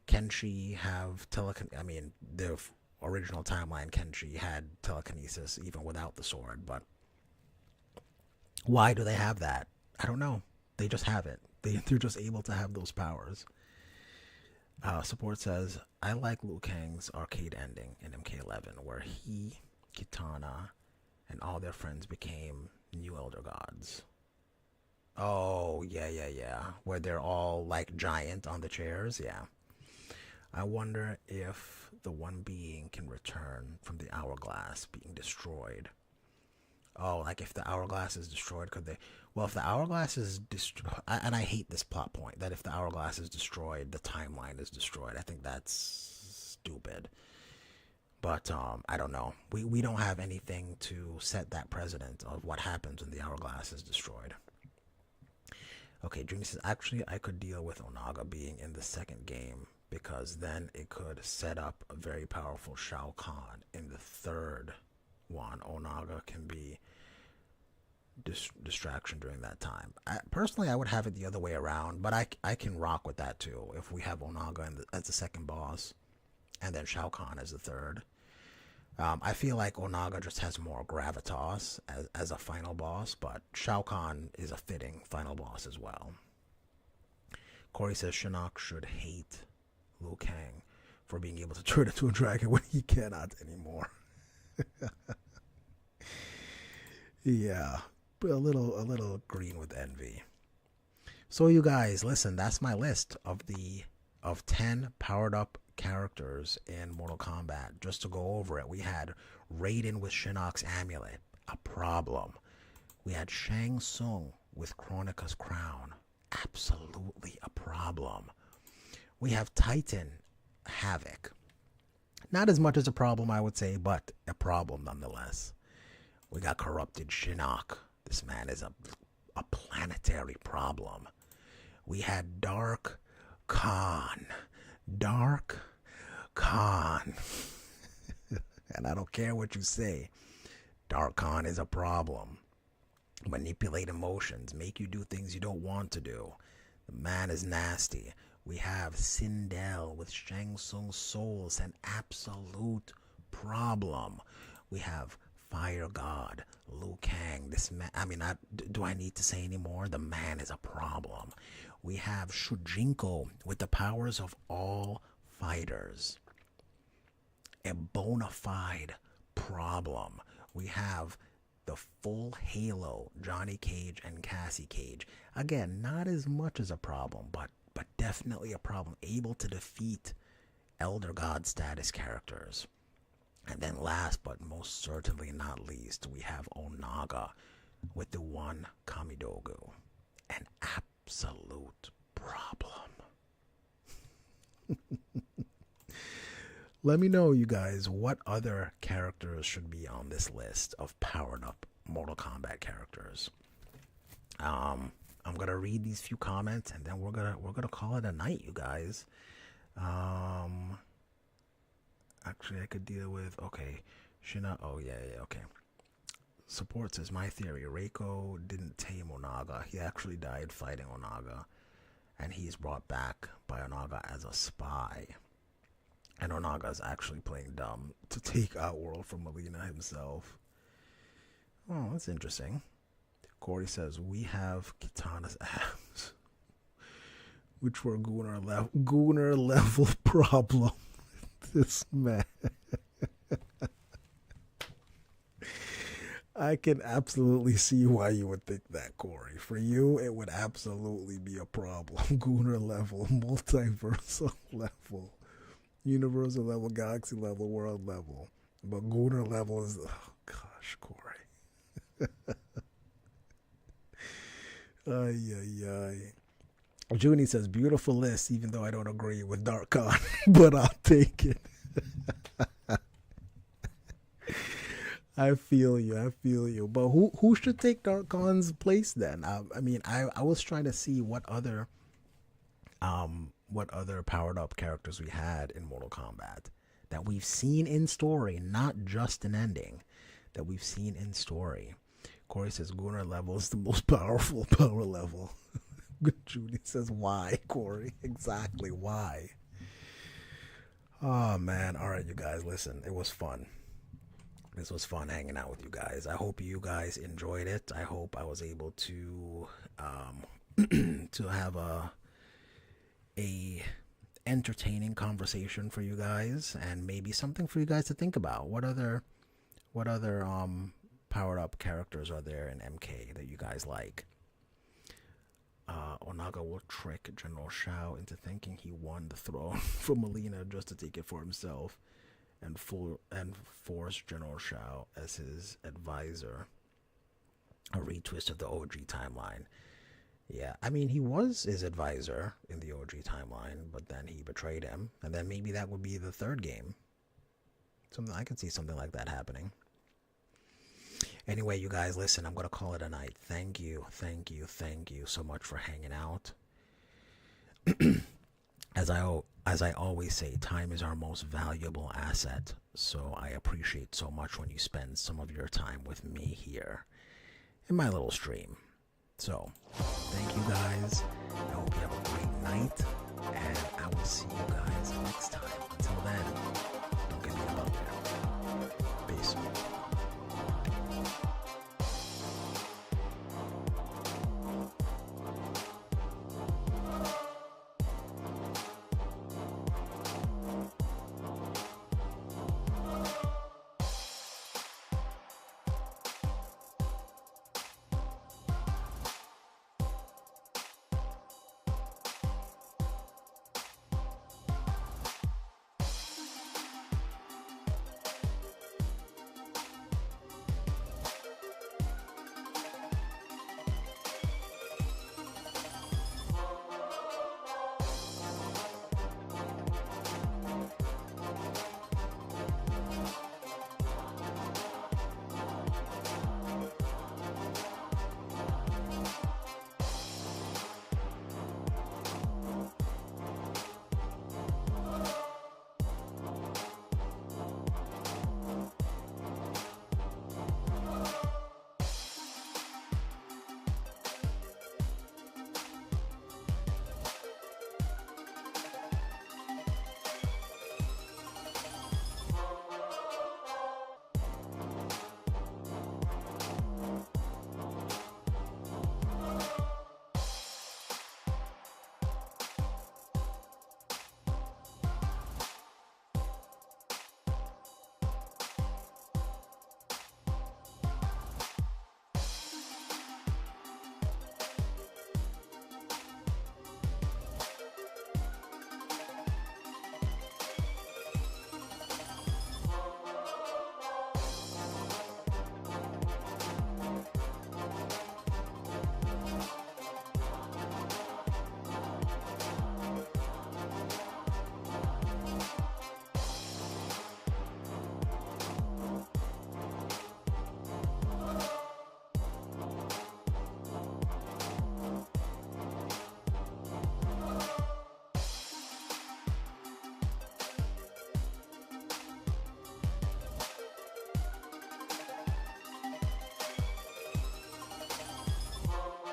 Kenshi have telekinesis? I mean, the original timeline, Kenshi had telekinesis even without the sword, but why do they have that? I don't know. They just have it. They're just able to have those powers. Support says, I like Liu Kang's arcade ending in MK11, where he, Kitana, and all their friends became new Elder Gods. Oh, yeah. Where they're all like giant on the chairs, yeah. I wonder if the one being can return from the hourglass being destroyed. Oh, like if the hourglass is destroyed, could they? Well, if the hourglass is destroyed, and I hate this plot point, that if the hourglass is destroyed, the timeline is destroyed. I think that's stupid. But I don't know. We don't have anything to set that precedent of what happens when the hourglass is destroyed. Okay, Junior says, actually, I could deal with Onaga being in the second game, because then it could set up a very powerful Shao Kahn. In the third one, Onaga can be distraction during that time. Personally, I would have it the other way around, but I can rock with that too. If we have Onaga as the second boss, and then Shao Kahn as the third. I feel like Onaga just has more gravitas as a final boss, but Shao Kahn is a fitting final boss as well. Corey says Shinnok should hate Liu Kang for being able to turn into a dragon when he cannot anymore. Yeah, but a little green with envy. So you guys, listen, that's my list of 10 powered up characters in Mortal Kombat. Just to go over it, we had Raiden with Shinnok's amulet, a problem. We had Shang Tsung with Kronika's crown, absolutely a problem. We have Titan Havoc, not as much as a problem, I would say, but a problem nonetheless. We got Corrupted Shinnok. This man is a planetary problem. We had Dark Khan. And I don't care what you say. Dark Khan is a problem. Manipulate emotions, make you do things you don't want to do. The man is nasty. We have Sindel with Shang Tsung's souls, an absolute problem. We have Fire God, Liu Kang. This man, I mean, do I need to say any more? The man is a problem. We have Shujinko with the powers of all fighters. A bona fide problem. We have the full Halo, Johnny Cage and Cassie Cage. Again, not as much as a problem, but definitely a problem. Able to defeat Elder God status characters. And then last but most certainly not least, we have Onaga with the one Kamidogu. An absolute problem. Let me know, you guys, what other characters should be on this list of powered up Mortal Kombat characters. I'm gonna read these few comments and then we're gonna call it a night, you guys. Actually, I could deal with, okay, Shina. Oh yeah, okay. Support says, my theory, Reiko didn't tame Onaga. He actually died fighting Onaga, and he's brought back by Onaga as a spy. And Onaga's actually playing dumb to take out World from Molina himself. Oh, that's interesting. Corey says, we have Kitana's abs, which were Gooner level problem. This man. I can absolutely see why you would think that, Corey. For you, it would absolutely be a problem. Gooner level, multiversal level, universal level, galaxy level, world level. But Gooner level is, oh gosh, Corey. Ay. Junie says, beautiful list, even though I don't agree with Dark Khan, but I'll take it. I feel you. But who should take Dark Khan's place then? I mean, I was trying to see what other powered up characters we had in Mortal Kombat that we've seen in story, not just an ending, that we've seen in story. Corey says Gunnar level is the most powerful power level. Judy says, why, Corey? Exactly, why? Oh man, all right, you guys, listen, it was fun. This was fun hanging out with you guys. I hope you guys enjoyed it. I hope I was able to to have a entertaining conversation for you guys, and maybe something for you guys to think about. What other powered up characters are there in MK that you guys like? Onaga will trick General Shao into thinking he won the throne from Molina just to take it for himself, and force General Shao as his advisor. A retwist of the OG timeline. Yeah, I mean, he was his advisor in the OG timeline, but then he betrayed him, and then maybe that would be the third game. I could see something like that happening. Anyway, you guys, listen, I'm going to call it a night. Thank you so much for hanging out. As I always say, time is our most valuable asset, so I appreciate so much when you spend some of your time with me here in my little stream. So, thank you guys. I hope you have a great night, and I will see